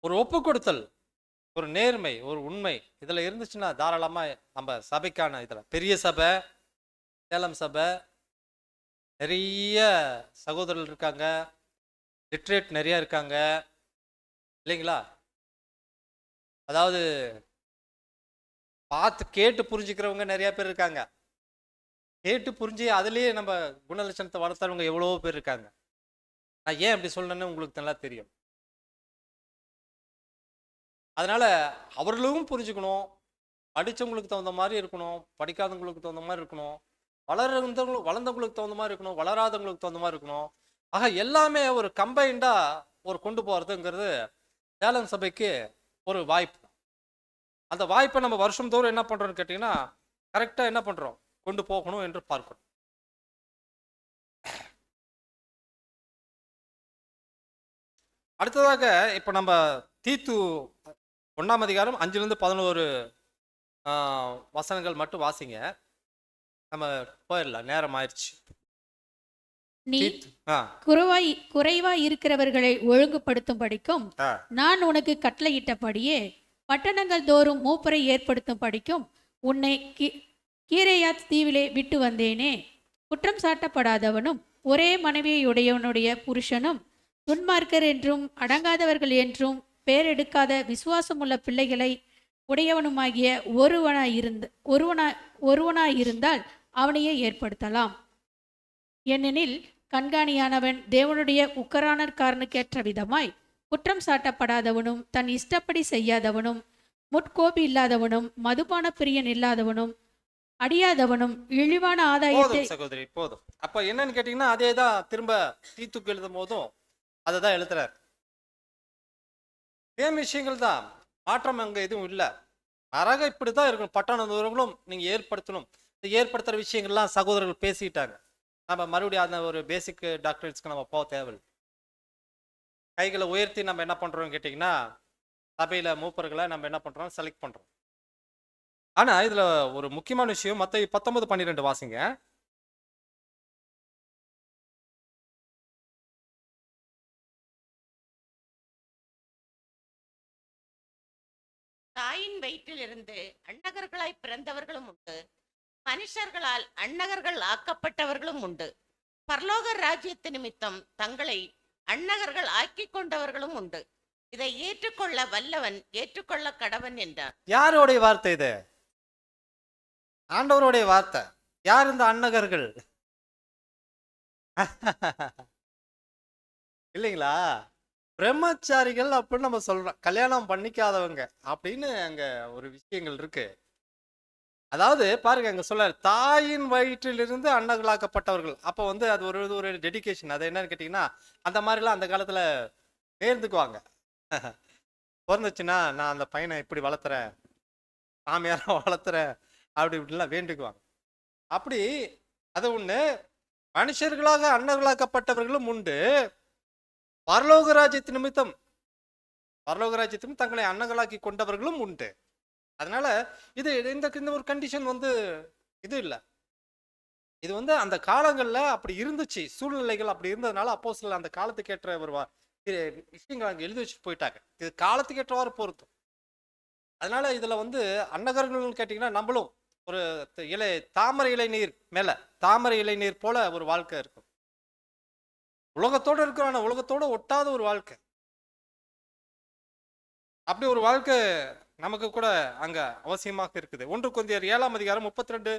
ஒரு ஒப்பு கொடுத்தல், ஒரு நேர்மை, ஒரு உண்மை இதுல இருந்துச்சுன்னா தாராளமா நம்ம சபைக்கான இதுல பெரிய சபை, சேலம் சபை, நிறைய சகோதரர்கள் இருக்காங்க, லிட்ரேட் நிறைய இருக்காங்க இல்லைங்களா. அதாவது பார்த்து கேட்டு புரிஞ்சுக்கிறவங்க நிறைய பேர் இருக்காங்க. கேட்டு புரிஞ்சு அதுலேயே நம்ம குணலட்சணத்தை வளர்த்தவங்க எவ்வளோ பேர் இருக்காங்க. நான் ஏன் அப்படி சொல்றேன்னு உங்களுக்கு நல்லா தெரியும். அதனால அவர்களும் புரிஞ்சுக்கணும், படித்தவங்களுக்கு தகுந்த மாதிரி இருக்கணும், படிக்காதவங்களுக்கு தகுந்த மாதிரி இருக்கணும், வளர்ந்தவங்களுக்கு தகுந்த மாதிரி இருக்கணும், வளராதவங்களுக்கு தகுந்த மாதிரி இருக்கணும். ஆக எல்லாமே ஒரு கம்பைண்டா ஒரு கொண்டு போறதுங்கிறது சேலம் சபைக்கு ஒரு வாய்ப்பு. அந்த வாய்ப்பை நம்ம வருஷம் தோறும் என்ன பண்றோம்னு கேட்டீங்கன்னா கரெக்டா என்ன பண்றோம், கொண்டு போகணும் என்று பார்க்கணும். அடுத்ததாக இப்ப நம்ம தீத்து 1ஆம் அதிகாரம் 5-11 வசனங்கள் மட்டும் வாசிங்க, நம்ம போயிடலாம், நேரம் ஆயிடுச்சு. நீ தீத்து, குறைவாய் இருக்கிறவர்களை ஒழுங்குபடுத்தும் படிக்கும் நான் உனக்கு கட்டளையிட்டபடியே பட்டணங்கள் தோறும் மூப்பரை ஏற்படுத்தும் படிக்கும் உன்னை கீரேயாத் தீவிலே விட்டு வந்தேனே. குற்றம் சாட்டப்படாதவனும் ஒரே மனைவியுடையவனுடைய புருஷனும் துன்மார்க்கர் என்றும் அடங்காதவர்கள் என்றும் பேரெடுக்காத விசுவாசமுள்ள பிள்ளைகளை உடையவனுமாகிய ஒருவனாயிருந்தால் அவனையே ஏற்படுத்தலாம். ஏனெனில் கண்காணியானவன் தேவனுடைய உக்கரானற்காரனுக்கேற்ற விதமாய் குற்றம் சாட்டப்படாதவனும் தன் இஷ்டப்படி செய்யாதவனும் முட்கோபி இல்லாதவனும் மதுபான பிரியன் இல்லாதவனும் அடியாதவனும் இழிவான ஆதாயத்தை. சகோதரி போதும். அப்ப என்னன்னு கேட்டீங்கன்னா அதே தான் திரும்ப தீத்துக்கு எழுதும் போதும் அதை தான் எழுதுறாரு. சேம் விஷயங்கள் தான், மாற்றம் அங்க எதுவும் இல்லை. மாறாக இப்படிதான் இருக்கணும். பட்டணங்களும் நீங்க ஏற்படுத்தணும். இந்த ஏற்படுத்துற விஷயங்கள்லாம் சகோதரர்கள் பேசிட்டாங்க. நம்ம மறுபடியும் அந்த ஒரு பேசிக் டாக்டர்ஸ்க்கு நம்ம போக தேவையில்லை. கைகளை உயர்த்தி நம்ம என்ன பண்றோம் கேட்டீங்கன்னா சபையில மூப்பர்களை நம்ம என்ன பண்றோம், செலக்ட் பண்றோம். ஆனா இதுல ஒரு முக்கியமான விஷயம், மத்தேயு 19:12 வாசிங்க. தாயின் வயிற்றிலிருந்து அன்னகர்களாய் பிறந்தவர்களும் உண்டு, மனுஷர்களால் அன்னகர்கள் ஆக்கப்பட்டவர்களும் உண்டு. பரலோக ராஜ்யத்து நிமித்தம் தங்களை அன்னகர்கள் ஆக்கி கொண்டவர்களும் உண்டு. இதை ஏற்றுக்கொள்ள வல்லவன் ஏற்றுக்கொள்ள கடவன் என்றார். யாருடைய வார்த்தை இது? ஆண்டவருடைய வார்த்தை. யார் இந்த அன்னகர்கள்? இல்லைங்களா? பிரம்மச்சாரிகள் அப்படின்னு நம்ம சொல்றோம், கல்யாணம் பண்ணிக்காதவங்க அப்படின்னு அங்க ஒரு விஷயங்கள் இருக்கு. அதாவது பாருங்க, அங்க சொல்ல தாயின் வயிற்றிலிருந்து அன்னகளாக்கப்பட்டவர்கள். அப்போ வந்து அது ஒரு டெடிகேஷன். அது என்னன்னு கேட்டீங்கன்னா அந்த மாதிரிலாம் அந்த காலத்துல நேர்ந்துக்குவாங்க. பிறந்துச்சுன்னா நான் அந்த பையனை இப்படி வளர்த்துறேன், சாமியாரா வளர்த்துறேன் அப்படி இப்படிலாம் வேண்டிக்குவாங்க. அப்படி அது ஒண்ணு. மனுஷர்களாக அன்னகளாக்கப்பட்டவர்களும் உண்டு, பரலோக ராஜ்யத்து நிமித்தம் தங்களை அன்னகளாக்கி கொண்டவர்களும் உண்டு. அதனால இது இந்த ஒரு கண்டிஷன் வந்து இது இல்லை. இது வந்து அந்த காலங்கள்ல அப்படி இருந்துச்சு, சூழ்நிலைகள் அப்படி இருந்ததுனால அப்போஸ்தலர் அந்த காலத்துக்கு ஏற்ற ஒரு விஷயங்கள் அங்க எழுதி வச்சுட்டு போயிட்டாங்க. இது காலத்துக்கு ஏற்றவாறு பொருத்தும். அதனால இதுல வந்து அன்னகர்கள்னு கேட்டீங்கன்னா நம்மளும் ஒரு தாமரை இலை நீர் மேல தாமரை இலை நீர் போல ஒரு வாழ்க்கை இருக்கும். உலகத்தோட இருக்கிறான உலகத்தோட ஒட்டாத ஒரு வாழ்க்கை. அப்படி ஒரு வாழ்க்கை நமக்கு கூட அங்க அவசியமாக இருக்குது. 1 கொரிந்தியர் 7ஆம் அதிகாரம் 32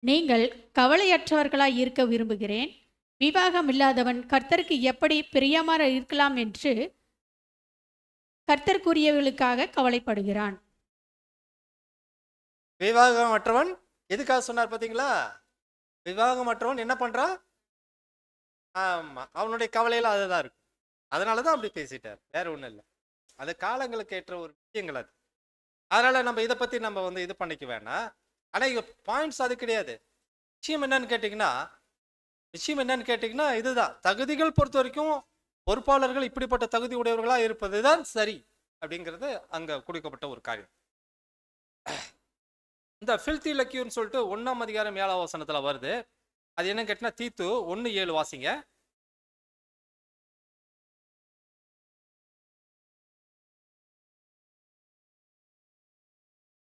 நீங்கள் கவலையற்றவர்களாய் இருக்க விரும்புகிறேன். விவாகம் இல்லாதவன் கர்த்தருக்கு எப்படி பிரியமாக இருக்கலாம் என்று கர்த்தருக்குரியவர்களுக்காக கவலைப்படுகிறான். விவாகமற்றவன் எதுக்காக சொன்னார் பார்த்தீங்களா? விவாகமற்றவன் என்ன பண்றான்? ஆமா, அவனுடைய கவலையில அதுதான் இருக்கு. அதனாலதான் அப்படி பேசிட்டார், வேற ஒண்ணும் இல்லை. அது காலங்களுக்கு ஏற்ற ஒரு விஷயங்கள் அது. அதனால நம்ம இதை பத்தி நம்ம இது பண்ணிக்க வேணாம். ஆனா இங்க பாயிண்ட்ஸ் அது கிடையாது. விஷயம் என்னன்னு கேட்டீங்கன்னா இதுதான், தகுதிகள் பொறுத்த வரைக்கும் பொறுப்பாளர்கள் இப்படிப்பட்ட தகுதி உடையவர்களா இருப்பதுதான் சரி அப்படிங்கிறது அங்க கொடுக்கப்பட்ட ஒரு காரியம். இந்த ஃபில்தி லக்கியூன்னு சொல்லிட்டு 1ஆம் அதிகாரம் 7ஆம் வசனத்துல வருது. அது என்னன்னு கேட்டினா தீத்து 1:7 வாசிங்க.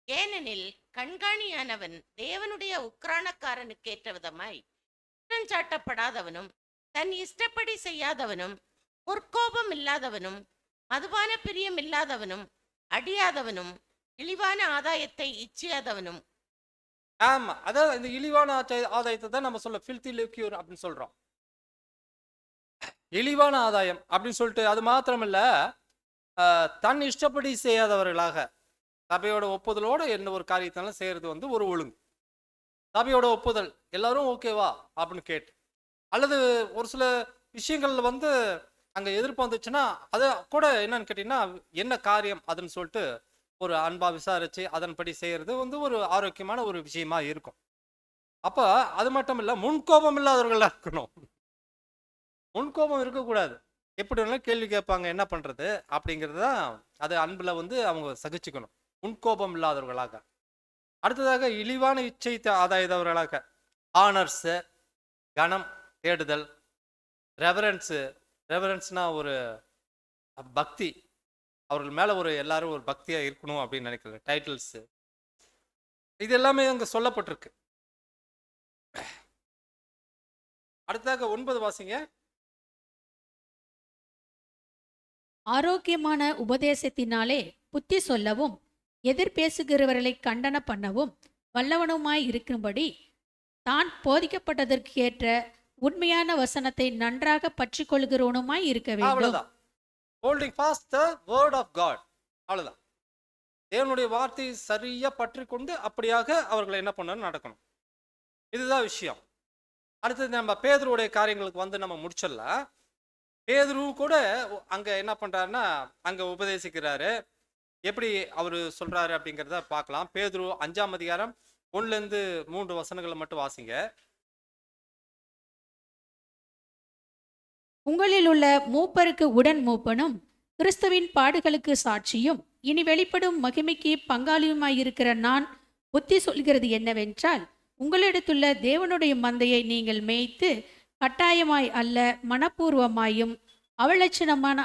ஏனெனில் கண்காணியானவன் தேவனுடைய உக்கிரானக்காரனுக்கு ஏற்ற விதமாய் குற்றஞ்சாட்டப்படாதவனும் தன் இஷ்டப்படி செய்யாதவனும் பொற்கோபம் இல்லாதவனும் மதுபான பிரியம் இல்லாதவனும் அடியாதவனும் இழிவான ஆதாயத்தை இச்சியாதவனும். ஆமா, அதாவது இந்த இழிவான ஆதாயத்தை தான் நம்ம சொல்ல ஃபில்தி லக்கியூர் அப்படின்னு சொல்றோம். இழிவான ஆதாயம் அப்படின்னு சொல்லிட்டு அது மாத்திரமில்ல, தன் இஷ்டப்படி செய்யாதவர்களாக சபையோட ஒப்புதலோட எந்த ஒரு காரியத்தாலும் செய்யறது ஒரு ஒழுங்கு. சபையோட ஒப்புதல் எல்லாரும் ஓகேவா அப்படின்னு கேட்டு, அல்லது ஒரு சில விஷயங்கள்ல அங்க எதிர்ப்பு வந்துச்சுன்னா அதை கூட என்னன்னு கேட்டீங்கன்னா என்ன காரியம் அதுன்னு சொல்லிட்டு ஒரு அன்பா விசாரிச்சு அதன்படி செய்யறது ஒரு ஆரோக்கியமான ஒரு விஷயமா இருக்கும். அப்ப அது மட்டும் இல்ல, முன்கோபம் இல்லாதவர்களா இருக்கணும். முன்கோபம் இருக்கக்கூடாது. எப்படி வேணாலும் கேள்வி கேட்பாங்க, என்ன பண்றது அப்படிங்கிறது தான். அது அன்புல அவங்க சகிச்சுக்கணும், முன்கோபம் இல்லாதவர்களாக. அடுத்ததாக இழிவான இச்சை ஆதாயத்தவர்களாக, ஆனர்ஸ், கணம் தேடுதல், ரெவரன்ஸ்னா ஒரு பக்தி, அவர்கள் மேல எல்லாரும் ஒரு பக்தியா இருக்கணும் அப்படின்னு நினைக்கிறது, டைட்டில்ஸ், இது எல்லாமே அங்க சொல்லப்பட்டிருக்கு. அடுத்ததாக 9 வாசிங்க. ஆரோக்கியமான உபதேசத்தினாலே புத்தி சொல்லவும் எதிர்பேசுகிறவர்களை கண்டன பண்ணவும் வல்லவனுமாய் இருக்கும்படி தான் போதிக்கப்பட்டதற்கு ஏற்ற உண்மையான வசனத்தை நன்றாக பற்றி கொள்கிறவனுமாய் இருக்க வேண்டும். அவ்வளவுதான். Holding fast the word of God. அவ்வளவுதான். தேவனுடைய வார்த்தையை சரியா பற்றி கொண்டு அப்படியாக அவர்களை என்ன பண்ணணும், நடக்கணும். இதுதான் விஷயம். அடுத்தது நம்ம பேதுருடைய காரியங்களுக்கு நம்ம முடிச்சிடலாம். பேதுரு கூட அங்க என்ன பண்றாருன்னா அங்க உபதேசிக்கிறாரு. எப்படி அவரு சொல்றாரு அப்படிங்கிறத பார்க்கலாம். பேதுரு 5ஆம் அதிகாரம் 1-3 வசனங்களை மட்டும் வாசிங்க. உங்களில் உள்ள மூப்பருக்கு உடன் மூப்பனும் கிறிஸ்துவின் பாடுகளுக்கு சாட்சியும் இனி வெளிப்படும் மகிமைக்கு பங்காளியுமாயிருக்கிற நான் புத்தி சொல்கிறது என்னவென்றால், உங்களிடத்துள்ள தேவனுடைய மந்தையை நீங்கள் மேய்த்து கட்டாயமாய் அல்ல மனப்பூர்வமாயும் அவலட்சணமான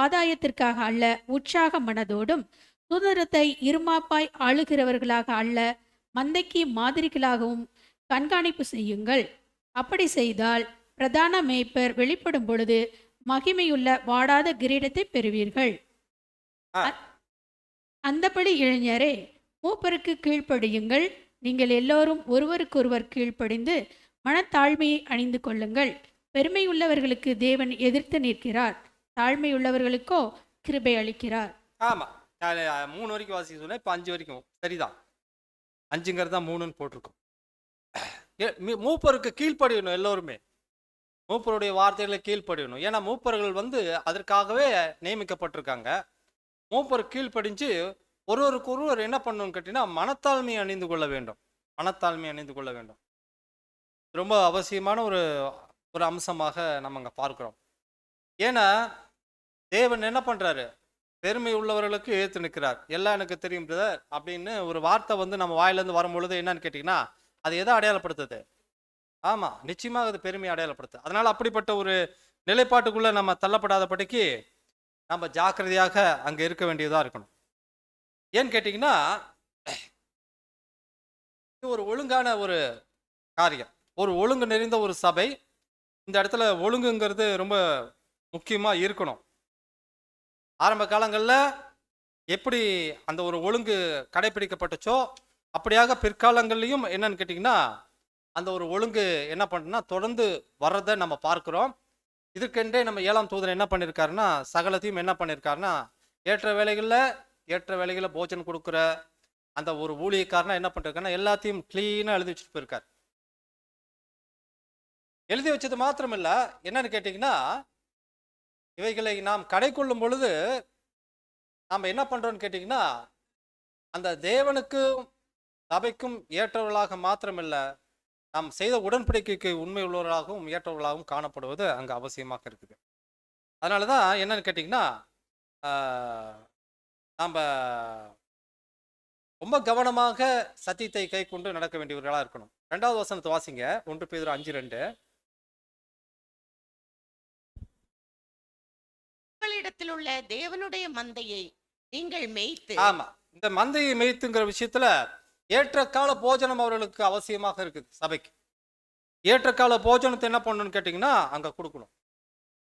ஆதாயத்திற்காக அல்ல உற்சாக மனதோடும் சுதந்திரத்தை இருமாப்பாய் ஆளுகிறவர்களாக அல்ல மந்தைக்கு மாதிரிகளாகவும் கண்காணிப்பு செய்யுங்கள். அப்படி செய்தால் பிரதான மேய்ப்பர் வெளிப்படும் பொழுது மகிமையுள்ள வாடாத கிரீடத்தை பெறுவீர்கள். அந்தபடி இளைஞரே, மூப்பருக்கு கீழ்ப்படியுங்கள். நீங்கள் எல்லோரும் ஒருவருக்கொருவர் கீழ்ப்படிந்து மனத்தாழ்மையை அணிந்து கொள்ளுங்கள். பெருமையுள்ளவர்களுக்கு தேவன் எதிர்த்து நிற்கிறார், தாழ்மையுள்ளவர்களுக்கோ கிருபை அளிக்கிறார். ஆமா, 3 வரைக்கும் வாசிக்க சொன்னேன், இப்போ 5 வரைக்கும் சரிதான். 5ங்கிறது தான் 3ன்னு போட்டிருக்கோம். மூப்பருக்கு கீழ்ப்படியணும். எல்லோருமே மூப்பருடைய வார்த்தைகளை கீழ்ப்படியணும். ஏன்னா மூப்பர்கள் அதற்காகவே நியமிக்கப்பட்டிருக்காங்க. மூப்பர் கீழ்ப்படிஞ்சு ஒருவருக்கு ஒருவர் என்ன பண்ணணும்னு கேட்டீங்கன்னா மனத்தாழ்மையை அணிந்து கொள்ள வேண்டும். மனத்தாழ்மையை அணிந்து கொள்ள வேண்டும். ரொம்ப அவசியமான ஒரு அம்சமாக நம்ம அங்கே பார்க்கிறோம். ஏன்னா தேவன் என்ன பண்றாரு, பெருமை உள்ளவர்களுக்கு ஏற்று நிற்கிறார். எல்லாம் எனக்கு தெரியும் பிரதர் அப்படின்னு ஒரு வார்த்தை நம்ம வாயிலேருந்து வரும்பொழுது என்னன்னு கேட்டிங்கன்னா அது எதை அடையாளப்படுத்துது? ஆமா, நிச்சயமாக அது பெருமையை அடையாளப்படுத்து. அதனால அப்படிப்பட்ட ஒரு நிலைப்பாட்டுக்குள்ள நம்ம தள்ளப்படாதபடிக்கு நம்ம ஜாக்கிரதையாக அங்க இருக்க வேண்டியதா இருக்கணும். ஏன்னு கேட்டீங்கன்னா இது ஒரு ஒழுங்கான ஒரு காரியம், ஒரு ஒழுங்கு நிறைந்த ஒரு சபை. இந்த இடத்துல ஒழுங்குங்கிறது ரொம்ப முக்கியமா இருக்கணும். ஆரம்ப காலங்களில் எப்படி அந்த ஒரு ஒழுங்கு கடைபிடிக்கப்பட்டுச்சோ அப்படியாக பிற்காலங்கள்லையும் என்னன்னு கேட்டிங்கன்னா அந்த ஒரு ஒழுங்கு என்ன பண்ணுன்னா தொடர்ந்து வர்றதை நம்ம பார்க்கிறோம். இதுக்கென்றே நம்ம 7ஆம் தூதன் என்ன பண்ணியிருக்காருன்னா சகலத்தையும் என்ன பண்ணியிருக்காருன்னா ஏற்ற வேளைகளில் போஜனம் கொடுக்குற அந்த ஒரு ஊழியக்காரனா என்ன பண்ணிருக்காருன்னா எல்லாத்தையும் கிளீனாக எழுதி வச்சுட்டு போயிருக்காரு. எழுதி வச்சது மாத்திரம் இல்ல, என்னன்னு கேட்டீங்கன்னா இவைகளை நாம் கடை கொள்ளும் பொழுது நாம் என்ன பண்றோம்னு கேட்டீங்கன்னா அந்த தேவனுக்கும் சபைக்கும் ஏற்றவர்களாக மாத்திரமில்ல, நாம் செய்த உடன்படிக்கைக்கு உண்மை உள்ளவர்களாகவும் ஏற்றவர்களாகவும் காணப்படுவது அங்கே அவசியமாக இருக்குது. அதனால தான் என்னன்னு கேட்டிங்கன்னா நாம் ரொம்ப கவனமாக சத்தியத்தை கை கொண்டு நடக்க வேண்டியவர்களாக இருக்கணும். 2வது வசனத்தை வாசிங்க, 1 பேதுரு 5:2. உங்களிடத்தில் உள்ள தேவனுடைய மந்தையை நீங்கள் மேய்த்து. ஆமா, இந்த மந்தையை மேய்த்துங்கிற விஷயத்துல ஏற்ற கால போஜனம் அவர்களுக்கு அவசியமாக இருக்குது. சபைக்கு ஏற்ற கால போஜனத்தை என்ன பண்ணணும்னு கேட்டிங்கன்னா அங்கே கொடுக்கணும்.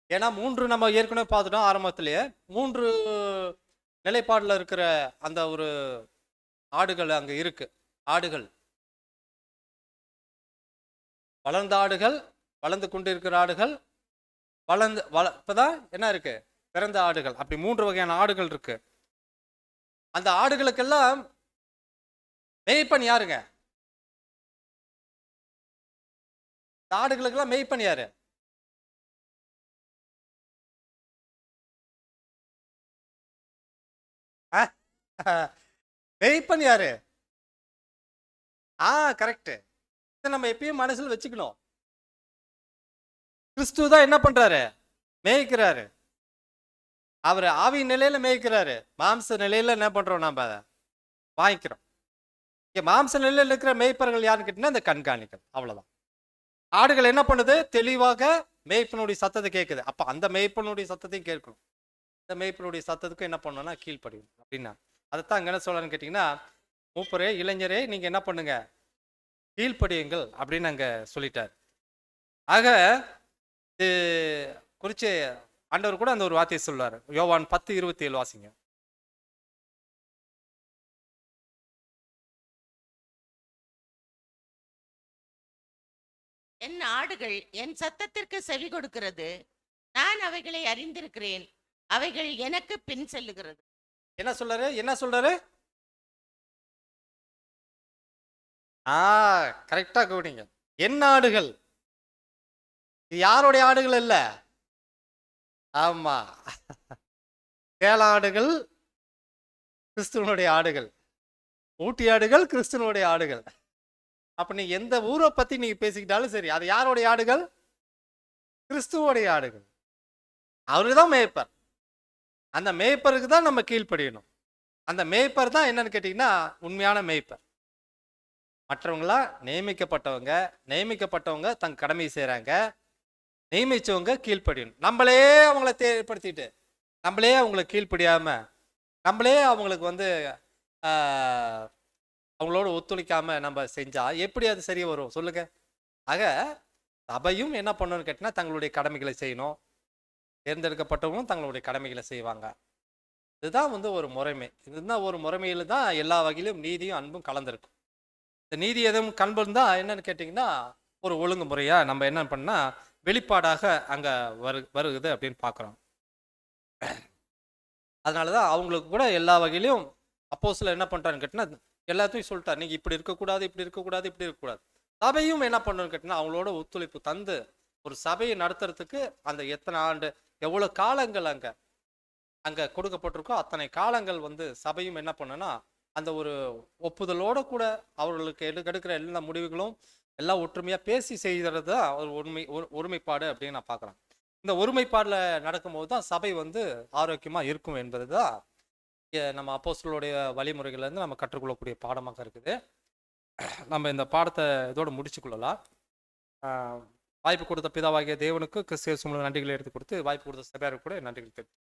ஏன்னா 3 நம்ம ஏற்கனவே பார்த்துட்டோம் ஆரம்பத்திலேயே, 3 நிலைப்பாடில் இருக்கிற அந்த ஒரு ஆடுகள் அங்கே இருக்கு. ஆடுகள், வளர்ந்த ஆடுகள், வளர்ந்து கொண்டு இருக்கிற ஆடுகள், இப்பதான் என்ன இருக்கு, பிறந்த ஆடுகள், அப்படி 3 வகையான ஆடுகள் இருக்கு. அந்த ஆடுகளுக்கெல்லாம் மேய்ப்பன் யாருங்க? இந்த ஆடுகளுக்கெல்லாம் மேய்ப்பன் யாரு? மேய்ப்பன் யாரு? கரெக்ட். இதை நம்ம எப்பயும் மனசில் வச்சுக்கணும். கிறிஸ்து தான் என்ன பண்றாரு? மேய்க்கிறாரு. அவர் ஆவி நிலையில மேய்க்கிறாரு, மாம்ச நிலையில என்ன பண்றோம், நம்ம அதை வாங்கிக்கிறோம். மாம்ச நிலையில் இருக்கிற மேய்ப்பர்கள் யாருன்னு கேட்டீங்கன்னா இந்த கண்காணிகள், அவ்வளவுதான். ஆடுகள் என்ன பண்ணுது? தெளிவாக மேய்ப்பனுடைய சத்தத்தை கேட்குது. அப்ப அந்த மேய்ப்பனுடைய சத்தத்தையும் கேட்கணும். இந்த மேய்ப்பனுடைய சத்தத்துக்கும் என்ன பண்ணணும்னா கீழ்ப்படியும் அப்படின்னா அதைத்தான் அங்க என்ன சொல்றாருன்னு கேட்டீங்கன்னா, மூப்பரே இளைஞரே நீங்க என்ன பண்ணுங்க, கீழ்ப்படியுங்கள் அப்படின்னு அங்க சொல்லிட்டார். ஆக இது குறித்து ஆண்டவர் கூட அந்த ஒரு வார்த்தையை சொல்றாரு. யோவான் 10:27 வாசிங்க. என் ஆடுகள் என் சத்தத்திற்கு செவி கொடுக்கிறது, நான் அவைகளை அறிந்திருக்கிறேன், அவைகள் எனக்கு பின் செல்லுகிறது. என்ன சொல்றாரு? கரெக்டா கவனிங்க. என் ஆடுகள், இது யாருடைய ஆடுகள் இல்ல, ஆமா, கேளாடுகள் கிறிஸ்துவனுடைய ஆடுகள், ஊட்டி ஆடுகள் கிறிஸ்துவனுடைய ஆடுகள். அப்ப நீ எந்த ஊரை பத்தி நீங்க பேசிக்கிட்டாலும் சரி, அது யாருடைய ஆடுகள்? கிறிஸ்துவோடைய ஆடுகள். அவருதான் மேய்ப்பர். அந்த மேய்ப்பருக்கு தான் நம்ம கீழ்ப்படியணும். அந்த மேய்ப்பர் தான் என்னன்னு கேட்டீங்கன்னா உண்மையான மேய்ப்பர். மற்றவங்களா நியமிக்கப்பட்டவங்க தங்க கடமையை செய்யறாங்க, நியமிச்சவங்க கீழ்ப்படியணும். நம்மளே அவங்கள தேர்ப்படுத்திட்டு நம்மளே அவங்கள கீழ்ப்படியாம நம்மளே அவங்களுக்கு அவங்களோட ஒத்துழைக்காம நம்ம செஞ்சா எப்படி அது சரியா வரும் சொல்லுங்க? ஆக சபையும் என்ன பண்ணணும்னு கேட்டீங்கன்னா தங்களுடைய கடமைகளை செய்யணும். தேர்ந்தெடுக்கப்பட்டவங்களும் தங்களுடைய கடமைகளை செய்வாங்க. இதுதான் ஒரு முறைமை. இதுதான் ஒரு முறைமையில தான் எல்லா வகையிலும் நீதியும் அன்பும் கலந்துருக்கும். இந்த நீதி எதுவும் கண்பும் தான் என்னன்னு கேட்டிங்கன்னா ஒரு ஒழுங்குமுறையா நம்ம என்ன பண்ணா வெளிப்பாடாக அங்க வருகுது அப்படின்னு பார்க்குறோம். அதனாலதான் அவங்களுக்கு கூட எல்லா வகையிலும் அப்போஸ்தலர் என்ன பண்றாருன்னு கேட்டீங்கன்னா எல்லாத்தையும் சொல்லிட்டார், நீங்க இப்படி இருக்கக்கூடாது, இப்படி இருக்கக்கூடாது, இப்படி இருக்கக்கூடாது. சபையும் என்ன பண்ணணும்னு கேட்டீங்கன்னா அவங்களோட ஒத்துழைப்பு தந்து ஒரு சபையை நடத்துறதுக்கு அந்த எத்தனை ஆண்டு எவ்வளவு காலங்கள் அங்க கொடுக்கப்பட்டிருக்கோ அத்தனை காலங்கள் சபையும் என்ன பண்ணுன்னா அந்த ஒரு ஒப்புதலோட கூட அவர்களுக்கு எடுக்கிற எல்லா முடிவுகளும் எல்லாம் ஒற்றுமையா பேசி செய்கிறது தான் ஒரு ஒருமைப்பாடு அப்படின்னு நான் பார்க்குறேன். இந்த ஒருமைப்பாடுல நடக்கும்போது தான் சபை ஆரோக்கியமா இருக்கும் என்பது தான் நம்ம அப்போஸ்தலருடைய வழிமுறைகள்லேருந்து நம்ம கற்றுக்கொள்ளக்கூடிய பாடமாக இருக்குது. நம்ம இந்த பாடத்தை இதோடு முடிச்சு கொள்ளலாம். வாய்ப்பு கொடுத்த பிதாவாகிய தேவனுக்கு கிறிஸ்து இயேசு மூலம் நன்றிகளை எடுத்து கொடுத்து வாய்ப்பு கொடுத்த சபையாருக்கு கூட நன்றிகள் தெரிவித்து